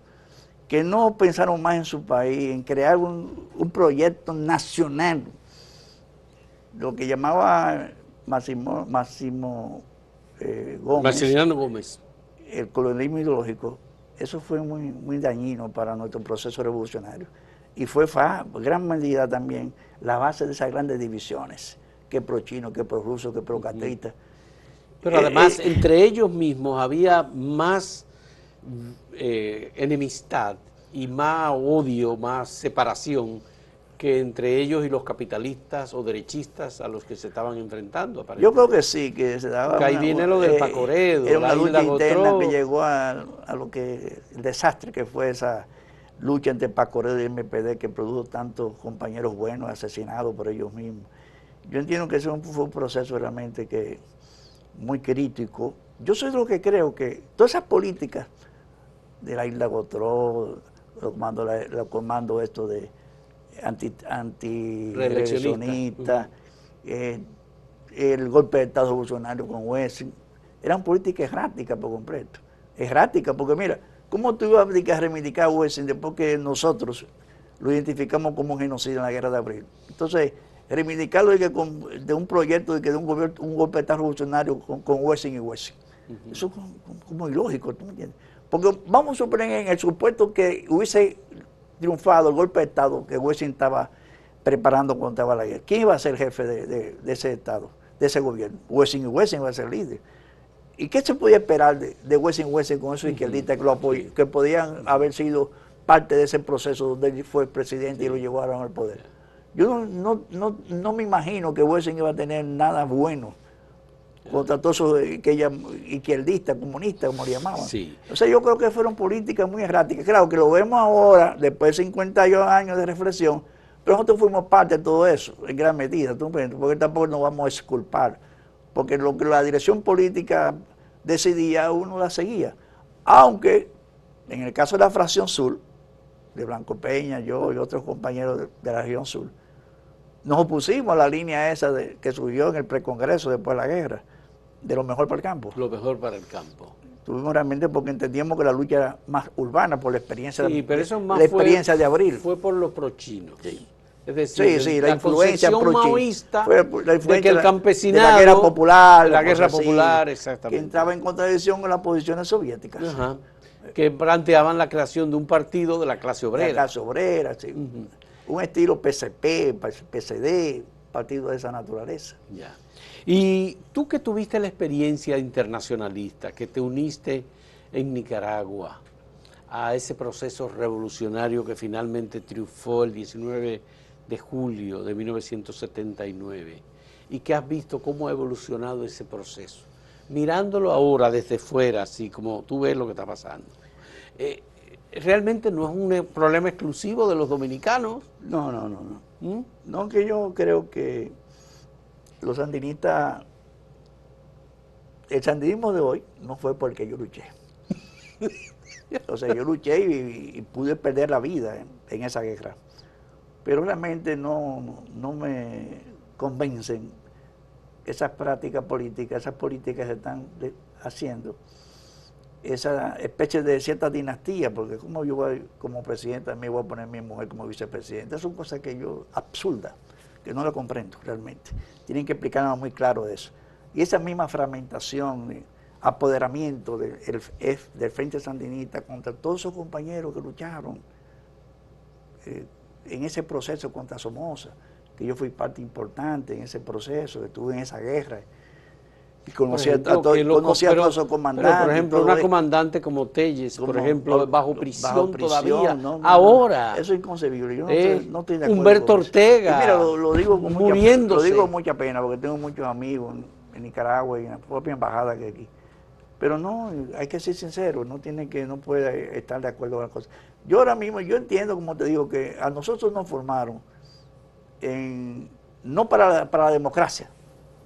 que no pensaron más en su país, en crear un proyecto nacional, lo que llamaba Máximo Gómez, Maximiliano Gómez. el colonialismo ideológico. Eso fue muy dañino para nuestro proceso revolucionario. Y fue gran medida también la base de esas grandes divisiones, que pro chino, que pro ruso, que pro castrista. Pero además, entre ellos mismos había más enemistad y más odio, más separación que entre ellos y los capitalistas o derechistas a los que se estaban enfrentando. Yo creo que sí, que se daba. Porque ahí viene lo del Pacoredo, era una lucha interna Gotró, que llegó a lo que el desastre que fue esa lucha entre Pacoredo y el MPD, que produjo tantos compañeros buenos asesinados por ellos mismos. Yo entiendo que eso fue un proceso realmente que muy crítico. Yo soy de lo que creo que todas esas políticas de la isla Gotró, los comandos estos de anti-reeleccionista, el golpe de Estado revolucionario con Wessing, eran políticas erráticas por completo. Erráticas, porque mira, ¿cómo tú ibas a reivindicar a Wessing después que nosotros lo identificamos como un genocidio en la Guerra de Abril? Entonces, reivindicarlo de un proyecto de un golpe de Estado revolucionario con Wessing y Wessing. Eso es como ilógico, ¿tú me entiendes? Porque vamos a suponer en el supuesto que hubiese triunfado el golpe de Estado que Wessing estaba preparando cuando estaba la guerra. ¿Quién iba a ser el jefe de ese Estado, de ese gobierno? Wessing y Wessing iba a ser líder. ¿Y qué se podía esperar de Wessing y Wessing con esos izquierdistas que podían haber sido parte de ese proceso donde él fue presidente y lo llevaron al poder? Yo no me imagino que Wessing iba a tener nada bueno contra todos esos izquierdistas, comunistas, como le llamaban. Sí. O sea, yo creo que fueron políticas muy erráticas. Claro, que lo vemos ahora, después de 52 años de reflexión, pero nosotros fuimos parte de todo eso, en gran medida, porque tampoco nos vamos a exculpar, porque lo que la dirección política decidía, uno la seguía. Aunque, en el caso de la fracción sur, de Blanco Peña, yo y otros compañeros de la región sur, nos opusimos a la línea esa que surgió en el precongreso después de la guerra, de lo mejor para el campo. Lo mejor para el campo. Tuvimos realmente porque entendíamos que la lucha era más urbana por la experiencia, sí, pero eso más de abril. Fue por los prochinos. Sí. Es decir, sí, la influencia maoísta fue la influencia de que el campesinado, de la guerra popular, la guerra popular, exactamente, que entraba en contradicción con las posiciones soviéticas. Ajá. Que planteaban la creación de un partido de la clase obrera. De la clase obrera, sí. Un estilo PCP, PCD, partido de esa naturaleza. Ya. Y tú que tuviste la experiencia internacionalista, que te uniste en Nicaragua a ese proceso revolucionario que finalmente triunfó el 19 de julio de 1979, y que has visto cómo ha evolucionado ese proceso, mirándolo ahora desde fuera, así como tú ves lo que está pasando, realmente no es un problema exclusivo de los dominicanos. No. No, que yo creo que los sandinistas, el sandinismo de hoy no fue porque yo luché. O sea, yo luché y pude perder la vida en esa guerra. Pero realmente no me convencen esas prácticas políticas, esas políticas que se están haciendo, esa especie de cierta dinastía, porque como yo voy, como presidenta, me voy a poner a mi mujer como vicepresidenta, son cosas que yo, absurdas, que no lo comprendo realmente. Tienen que explicarme muy claro de eso. Y esa misma fragmentación, apoderamiento del Frente Sandinista contra todos esos compañeros que lucharon en ese proceso contra Somoza, que yo fui parte importante en ese proceso, que estuve en esa guerra, y conocí a todos esos comandantes. Pero, por ejemplo, una comandante como Telles, por ejemplo, bajo prisión todavía, ahora. Eso es inconcebible, yo no estoy de acuerdo Humberto con eso. Ortega, Y mira, lo digo con muriéndose. Lo digo con mucha pena, porque tengo muchos amigos en Nicaragua y en la propia embajada que aquí. Pero no, hay que ser sincero, no puede estar de acuerdo con las cosas. Yo ahora mismo, yo entiendo, como te digo, que a nosotros nos formaron, no para la democracia,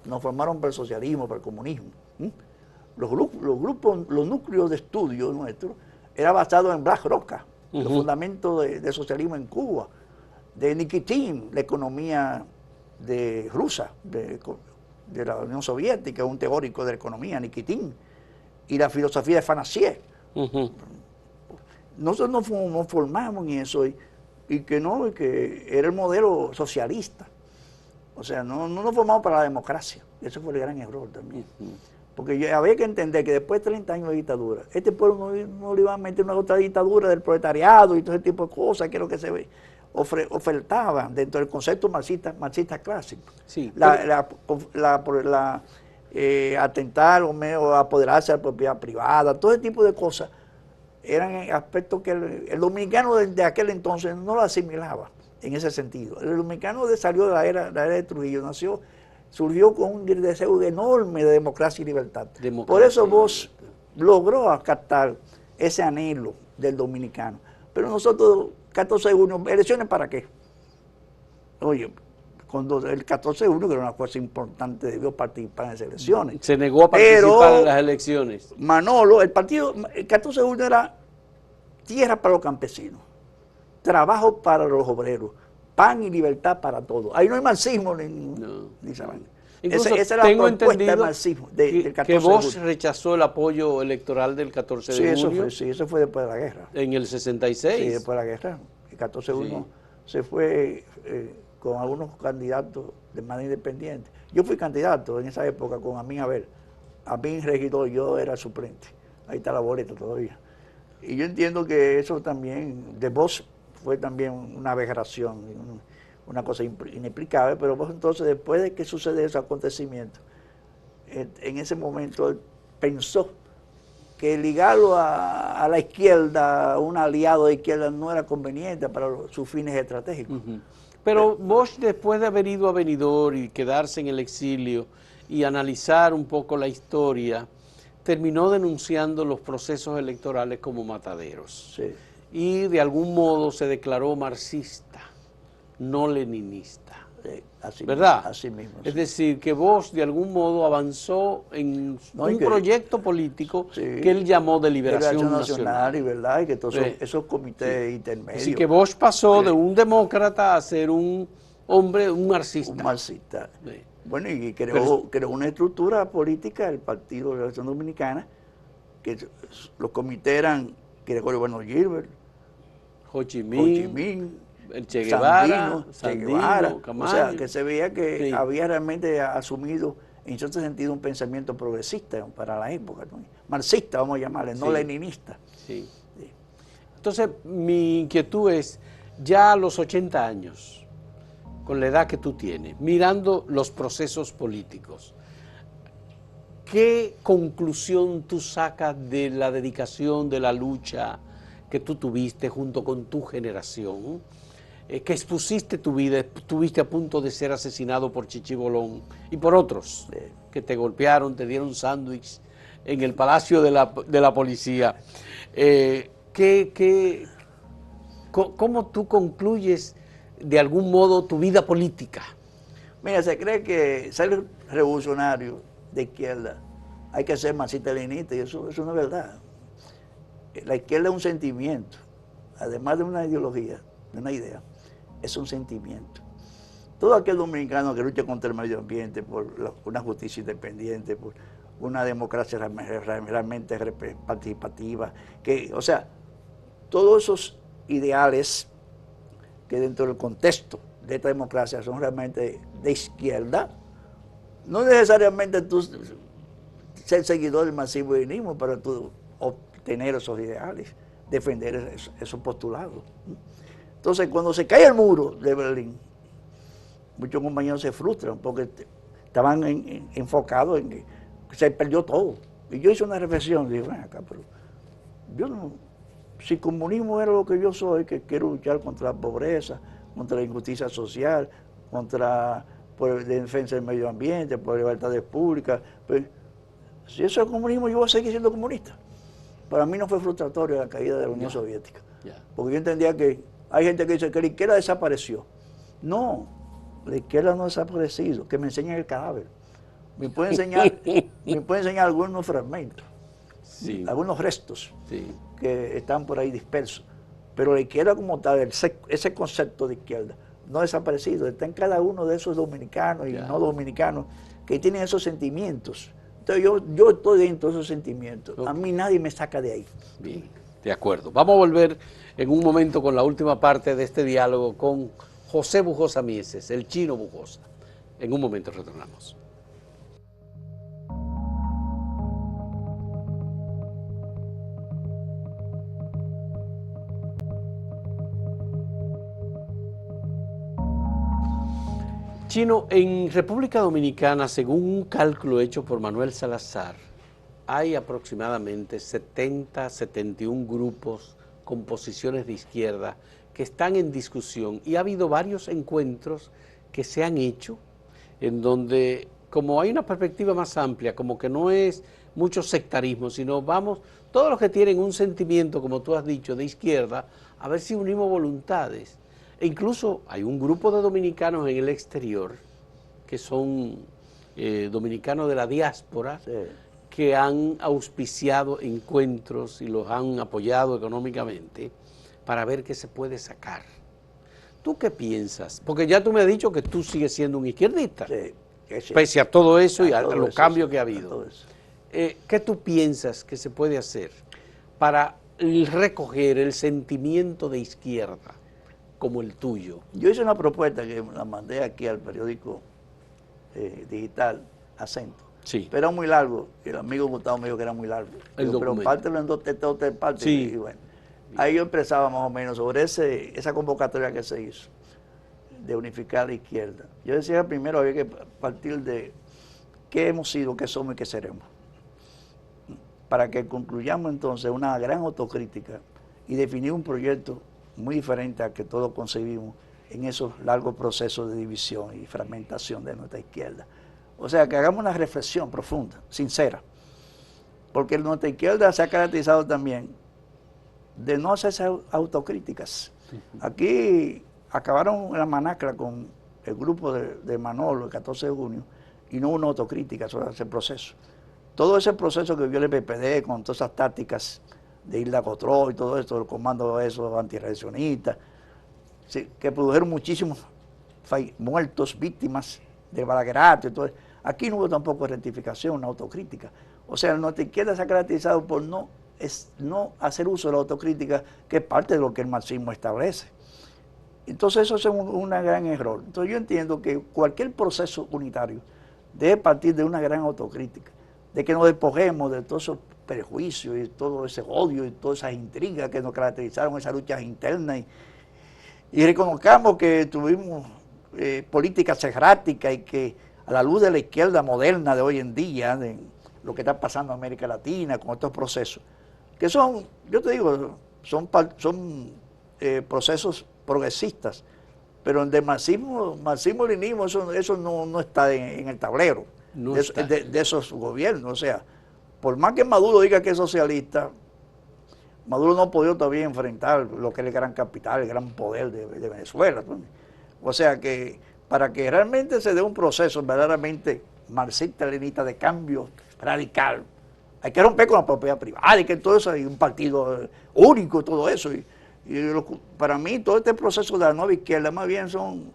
nos formaron para el socialismo, para el comunismo. Los grupos, los núcleos de estudio nuestros, era basado en Blas Roca, los fundamentos del socialismo en Cuba, de Nikitin, la economía rusa, de la Unión Soviética, un teórico de la economía, Nikitin, y la filosofía de Fanasiev. Nosotros nos formamos en eso y que era el modelo socialista. O sea, no nos formamos para la democracia. Eso fue el gran error también. Porque había que entender que después de 30 años de dictadura, este pueblo no le iba a meter una otra dictadura del proletariado y todo ese tipo de cosas, que es lo que se ofertaba dentro del concepto marxista clásico. Sí, atentar o apoderarse de la propiedad privada, todo ese tipo de cosas eran aspectos que el dominicano de aquel entonces no lo asimilaba en ese sentido. El dominicano salió de la era de Trujillo, surgió con un deseo enorme de democracia y libertad. Por eso vos logró captar ese anhelo del dominicano. Pero nosotros, 14 de junio, ¿elecciones para qué? Oye, cuando el 14 de junio, que era una cosa importante, debió participar en las elecciones. Se negó a participar en las elecciones. Manolo, el 14 de junio era tierra para los campesinos, trabajo para los obreros, pan y libertad para todos. Ahí no hay marxismo ni saben. Incluso esa era la propuesta del marxismo del 14 que de vos junio. Rechazó el apoyo electoral del 14 de junio. Eso fue después de la guerra. En el 66. Sí, después de la guerra. El 14 de junio se fue con algunos candidatos de manera independiente. Yo fui candidato en esa época con Amin Abel. Amin regidor, yo era suplente. Ahí está la boleta todavía. Y yo entiendo que eso también, de vos, fue también una aberración, una cosa inexplicable, pero vos entonces, después de que sucede ese acontecimiento, en ese momento él pensó que ligarlo a la izquierda, a un aliado de izquierda, no era conveniente para sus fines estratégicos. Pero Bosch, después de haber ido a Benidorm y quedarse en el exilio y analizar un poco la historia, terminó denunciando los procesos electorales como mataderos. Sí. Y de algún modo se declaró marxista, no leninista. ¿Verdad? Mismo, así mismo. Es decir, que Bosch de algún modo avanzó en un proyecto político que él llamó de liberación nacional. Y verdad, y que todos esos comités intermedios. Así que Bosch pasó de un demócrata a ser un hombre, un marxista. Un marxista. Bueno, y creó una estructura política, el Partido de la Revolución Dominicana, que los comités eran Gregorio Bueno Gilbert, Ho Chi Minh, el Che Guevara, Sandino, Camaño. O sea, que se veía que había realmente asumido, en cierto sentido, un pensamiento progresista para la época, ¿no? Marxista, vamos a llamarle, no leninista. Entonces, mi inquietud es, ya a los 80 años, con la edad que tú tienes, mirando los procesos políticos, ¿qué conclusión tú sacas de la dedicación, de la lucha que tú tuviste junto con tu generación? Que expusiste tu vida, estuviste a punto de ser asesinado por Chichi Bolón y por otros que te golpearon, te dieron sándwich en el Palacio de la Policía. ¿Cómo tú concluyes de algún modo tu vida política? Mira, se cree que ser revolucionario de izquierda hay que ser marxista-leninista, y eso no es verdad. La izquierda es un sentimiento, además de una ideología, de una idea, es un sentimiento. Todo aquel dominicano que lucha contra el medio ambiente, por una justicia independiente, una democracia realmente participativa, o sea, todos esos ideales que dentro del contexto de esta democracia son realmente de izquierda. No necesariamente tú ser seguidor del marxismo-leninismo para tú obtener esos ideales, defender esos postulados. Entonces, cuando se cae el muro de Berlín, muchos compañeros se frustran porque estaban enfocados en que se perdió todo. Y yo hice una reflexión, dije, ven acá, pero yo no, si comunismo era lo que yo soy, que quiero luchar contra la pobreza, contra la injusticia social, por la defensa del medio ambiente, por libertades públicas, pues si eso es comunismo, yo voy a seguir siendo comunista. Para mí no fue frustratorio la caída de la Unión Soviética, porque yo entendía que hay gente que dice que la izquierda desapareció. No, la izquierda no ha desaparecido, que me enseñen el cadáver. Me puede enseñar algunos fragmentos, algunos restos que están por ahí dispersos. Pero la izquierda como tal, ese concepto de izquierda, no ha desaparecido. Está en cada uno de esos dominicanos y no dominicanos que tienen esos sentimientos. Entonces yo estoy dentro de esos sentimientos. A mí nadie me saca de ahí. Bien, de acuerdo. Vamos a volver en un momento con la última parte de este diálogo con José Bujosa Mieses, el Chino Bujosa. En un momento retornamos. Chino, en República Dominicana, según un cálculo hecho por Manuel Salazar, hay aproximadamente 71 grupos con posiciones de izquierda que están en discusión y ha habido varios encuentros que se han hecho en donde, como hay una perspectiva más amplia, como que no es mucho sectarismo, sino vamos, todos los que tienen un sentimiento, como tú has dicho, de izquierda, a ver si unimos voluntades. E incluso hay un grupo de dominicanos en el exterior, que son dominicanos de la diáspora, que han auspiciado encuentros y los han apoyado económicamente para ver qué se puede sacar. ¿Tú qué piensas? Porque ya tú me has dicho que tú sigues siendo un izquierdista, pese a todo eso y a los cambios que ha habido. ¿Qué tú piensas que se puede hacer para recoger el sentimiento de izquierda como el tuyo? Yo hice una propuesta que la mandé aquí al periódico digital Acento. Sí. Pero era muy largo, y el amigo Gustavo me dijo que era muy largo. Pero pártelo en dos partes. Sí. Y bueno, ahí yo expresaba más o menos sobre esa convocatoria que se hizo de unificar la izquierda. Yo decía primero había que partir de qué hemos sido, qué somos y qué seremos, para que concluyamos entonces una gran autocrítica y definir un proyecto muy diferente al que todos concebimos en esos largos procesos de división y fragmentación de nuestra izquierda. O sea, que hagamos una reflexión profunda, sincera, porque nuestra izquierda se ha caracterizado también de no hacerse autocríticas. Aquí acabaron la manacla con el grupo de Manolo el 14 de junio y no hubo una autocrítica sobre ese proceso. Todo ese proceso que vio el PPD con todas esas tácticas de Hilda Cotró y todo esto, el comando de esos antirreeleccionistas, que produjeron muchísimos muertos, víctimas de balaguerato y todo eso. Aquí no hubo tampoco rectificación, una autocrítica. O sea, nuestra izquierda se ha caracterizado por no hacer uso de la autocrítica, que es parte de lo que el marxismo establece. Entonces eso es un gran error. Entonces yo entiendo que cualquier proceso unitario debe partir de una gran autocrítica, de que nos despojemos de todos esos prejuicios y todo ese odio y todas esas intrigas que nos caracterizaron, esas luchas internas, y reconozcamos que tuvimos políticas erráticas y que a la luz de la izquierda moderna de hoy en día, de lo que está pasando en América Latina con estos procesos, que son, yo te digo, son procesos progresistas, pero en el marxismo-leninismo eso no está en el tablero de esos gobiernos. O sea, por más que Maduro diga que es socialista, Maduro no ha podido todavía enfrentar lo que es el gran capital, el gran poder de Venezuela. O sea que para que realmente se dé un proceso verdaderamente marxista-leninista de cambio radical, hay que romper con la propiedad privada, y que todo eso hay un partido único, todo eso. Para mí todo este proceso de la nueva izquierda más bien son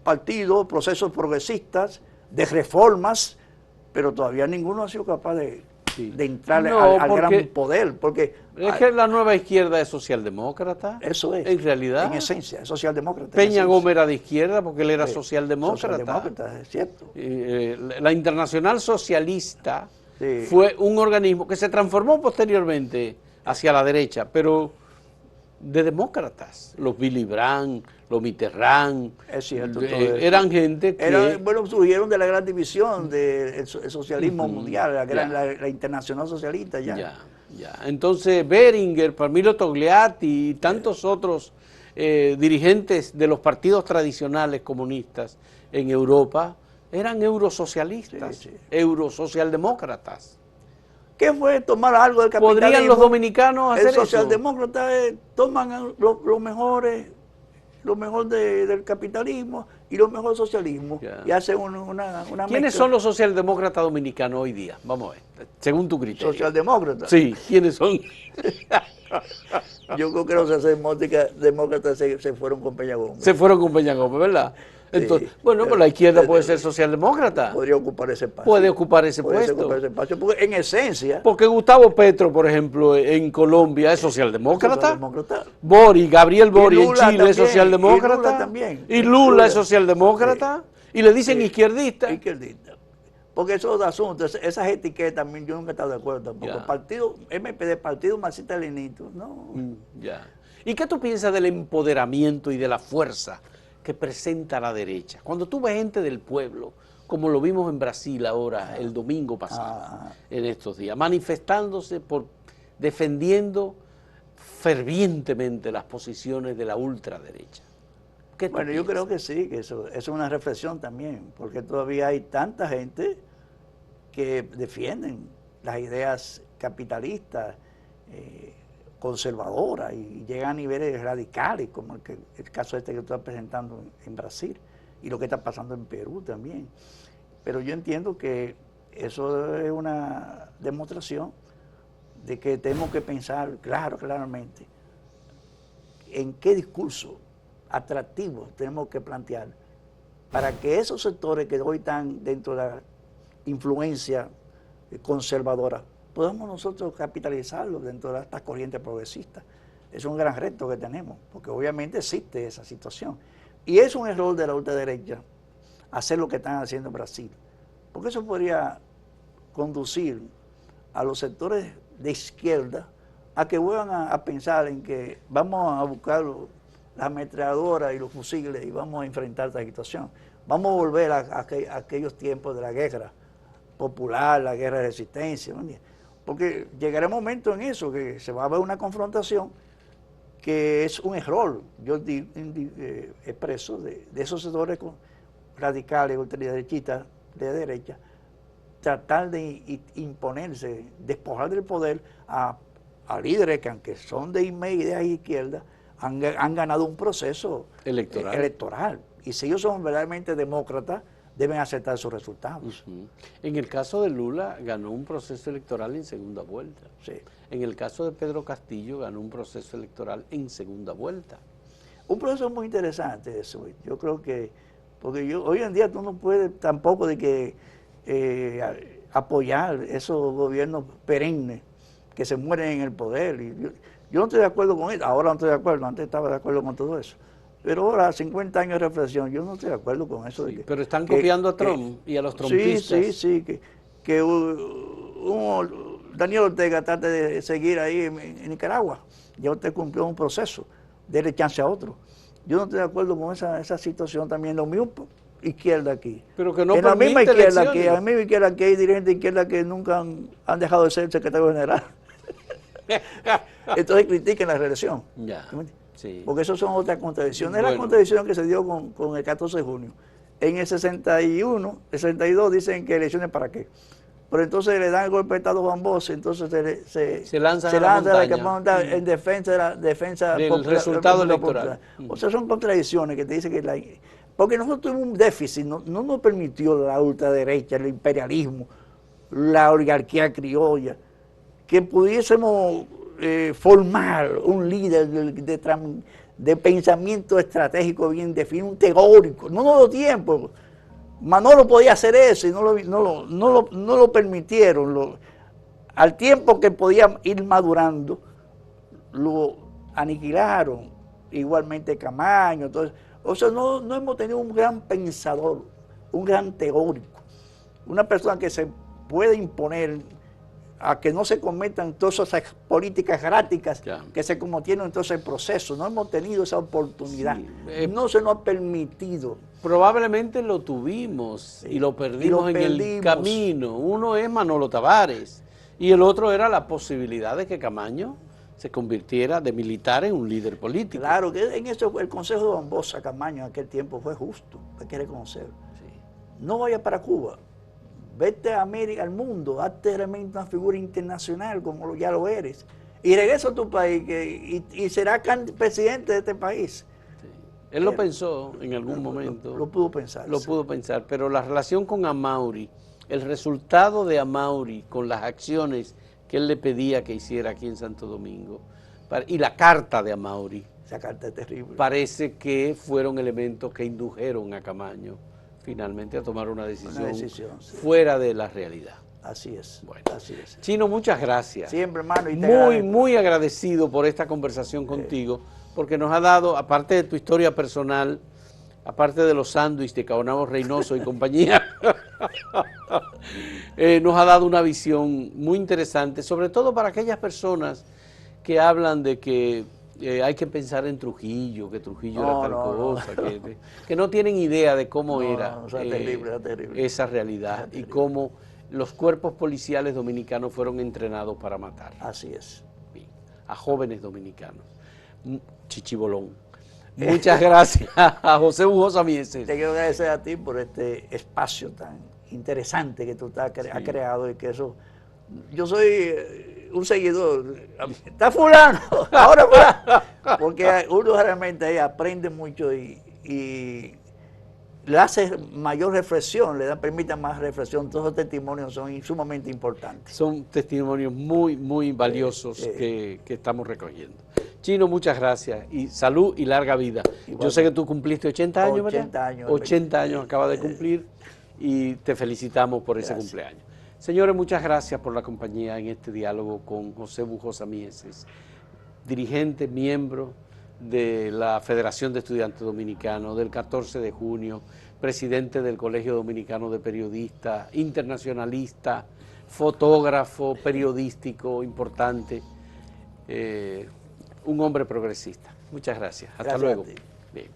partidos, procesos progresistas, de reformas pero todavía ninguno ha sido capaz de entrarle No, al gran poder, porque es que la nueva izquierda es socialdemócrata. eso es, en realidad. en esencia, es socialdemócrata. Peña Gómez era de izquierda porque él era Sí, socialdemócrata. socialdemócrata, es cierto. La Internacional Socialista Sí. fue un organismo que se transformó posteriormente hacia la derecha, pero de demócratas. Los Willy Brandt, los Mitterrand, Es cierto, todo eso. eran gente que... Bueno, surgieron de la gran división del socialismo mundial, la internacional socialista ya. Entonces Beringer, Palmiro Togliatti y tantos otros dirigentes de los partidos tradicionales comunistas en Europa eran eurosocialistas, eurosocialdemócratas. ¿Qué fue tomar algo del capitalismo? ¿Podrían los dominicanos hacer eso? El socialdemócrata toman lo mejor del capitalismo y lo mejor del socialismo y hacen una ¿Quiénes mezcla. son los socialdemócratas dominicanos hoy día? Vamos a ver, según tu criterio. ¿Socialdemócratas? Sí, ¿quiénes son? Yo creo que los socialdemócratas se fueron con Peña Gómez. Se fueron con Peña Gómez, ¿verdad? Entonces, Sí, bueno, pues la izquierda puede ser socialdemócrata. Podría ocupar ese espacio. Puede ocupar ese Puede puesto. ocupar ese espacio, porque en esencia... Porque Gustavo Petro, por ejemplo, en Colombia es socialdemócrata. socialdemócrata. Gabriel Boric en Lula Chile es también, socialdemócrata. y Lula también. Y Lula es socialdemócrata. Y le dicen izquierdista. Izquierdista. Porque esos asuntos, esas etiquetas, también yo nunca he estado de acuerdo tampoco. Partido, MPD, Partido Marxista-Leninista, no. ¿Y qué tú piensas del empoderamiento y de la fuerza que presenta la derecha? Cuando tú ves gente del pueblo, como lo vimos en Brasil ahora, el domingo pasado, en estos días, manifestándose defendiendo fervientemente las posiciones de la ultraderecha. Bueno, yo creo que sí, que eso es una reflexión también, porque todavía hay tanta gente que defienden las ideas capitalistas, conservadoras, y llegan a niveles radicales, como el caso este que tú estás presentando en Brasil, y lo que está pasando en Perú también. Pero yo entiendo que eso es una demostración de que tenemos que pensar claramente en qué discurso atractivo tenemos que plantear para que esos sectores que hoy están dentro de la influencia conservadora podamos nosotros capitalizarlos dentro de estas corrientes progresistas. Es un gran reto que tenemos, porque obviamente existe esa situación. Y es un error de la ultraderecha hacer lo que están haciendo en Brasil, porque eso podría conducir a los sectores de izquierda a que vuelvan a pensar en que vamos a buscar las ametralladoras y los fusiles y vamos a enfrentar esta situación. Vamos a volver a aquellos tiempos de la guerra popular, la guerra de resistencia, ¿no? Porque llegará un momento en eso que se va a ver una confrontación que es un error, yo expreso, de esos sectores radicales, ultraderechistas, de derecha, tratar de imponerse, despojar del poder a líderes que aunque son de ideas izquierdas, han ganado un proceso electoral. Y si ellos son verdaderamente demócratas, deben aceptar sus resultados. En el caso de Lula, ganó un proceso electoral en segunda vuelta. Sí. En el caso de Pedro Castillo, ganó un proceso electoral en segunda vuelta. Un proceso muy interesante eso. Yo creo que, porque hoy en día tú no puedes tampoco de que apoyar esos gobiernos perennes que se mueren en el poder. Y yo no estoy de acuerdo con eso, ahora no estoy de acuerdo, antes estaba de acuerdo con todo eso. Pero ahora, 50 años de reflexión, yo no estoy de acuerdo con eso. Sí, pero están copiando a Trump y a los trumpistas. Sí, que Daniel Ortega trata de seguir ahí en Nicaragua. Ya usted cumplió un proceso, déle chance a otro. Yo no estoy de acuerdo con esa situación también, lo mismo izquierda aquí. Pero que no en la misma izquierda aquí, elecciones. en la misma izquierda aquí hay dirigentes de izquierda que nunca han dejado de ser secretario general. Entonces critiquen la reelección. Ya, sí. Porque eso son otras contradicciones. Bueno. Es la contradicción que se dio con el 14 de junio. En el 61, el 62 dicen que elecciones para qué. Pero entonces le dan el golpe de Estado a Juan Bosch, entonces se lanzan a la montaña en defensa del resultado electoral. O sea, son contradicciones que te dicen que porque nosotros tuvimos un déficit, no nos permitió la ultraderecha, el imperialismo, la oligarquía criolla, que pudiésemos formar un líder de pensamiento estratégico bien definido, un teórico, no nos dio tiempo. Manolo podía hacer eso y no lo permitieron. Al tiempo que podía ir madurando, lo aniquilaron. Igualmente Camaño. Entonces, o sea, no hemos tenido un gran pensador, un gran teórico, una persona que se puede imponer a que no se cometan todas esas políticas erráticas que se cometieron en todo ese proceso. No hemos tenido esa oportunidad. Sí, no se nos ha permitido. Probablemente lo tuvimos sí, y lo perdimos en el camino. Uno es Manolo Tavares y el otro era la posibilidad de que Camaño se convirtiera de militar en un líder político. Claro, que en eso el consejo de Don Bosa Camaño en aquel tiempo fue justo, hay que reconocerlo. Sí. No vaya para Cuba. Vete a América, al mundo, hazte realmente una figura internacional como ya lo eres. Y regresa a tu país y será presidente de este país. Sí. Él lo pensó en algún momento. Lo pudo pensar. Lo pudo pensar, pero la relación con Amaury, el resultado de Amaury con las acciones que él le pedía que hiciera aquí en Santo Domingo, y la carta de Amaury. Esa carta es terrible. Parece que fueron elementos que indujeron a Camaño finalmente a tomar una decisión sí, fuera de la realidad. Así es. Bueno, así es. Chino, muchas gracias. Siempre, hermano. Y muy agradecido por esta conversación contigo, porque nos ha dado, aparte de tu historia personal, aparte de los sándwiches de Caonabo Reynoso y compañía, nos ha dado una visión muy interesante, sobre todo para aquellas personas que hablan de que hay que pensar en Trujillo, que Trujillo era tal cosa, que no tienen idea de cómo era esa realidad y cómo los cuerpos policiales dominicanos fueron entrenados para matar. Así es. Bien, a jóvenes dominicanos. Chichibolón. Muchas gracias a José Bujosa Mieses. Te quiero agradecer a ti por este espacio tan interesante que tú has creado y que eso... Yo soy un seguidor. Está fulano, ahora fulano. Porque uno realmente ahí aprende mucho y le hace mayor reflexión, permite más reflexión. Todos los testimonios son sumamente importantes. Son testimonios muy valiosos que estamos recogiendo. Chino, muchas gracias y salud y larga vida. Igual, yo sé que tú cumpliste 80 años, ¿verdad? 80 años. 80 años acabas de cumplir y te felicitamos por ese cumpleaños. Señores, muchas gracias por la compañía en este diálogo con José Bujosa Mieses, dirigente, miembro de la Federación de Estudiantes Dominicanos del 14 de junio, presidente del Colegio Dominicano de Periodistas, internacionalista, fotógrafo, periodístico importante, un hombre progresista. Muchas gracias. Hasta luego. Bien.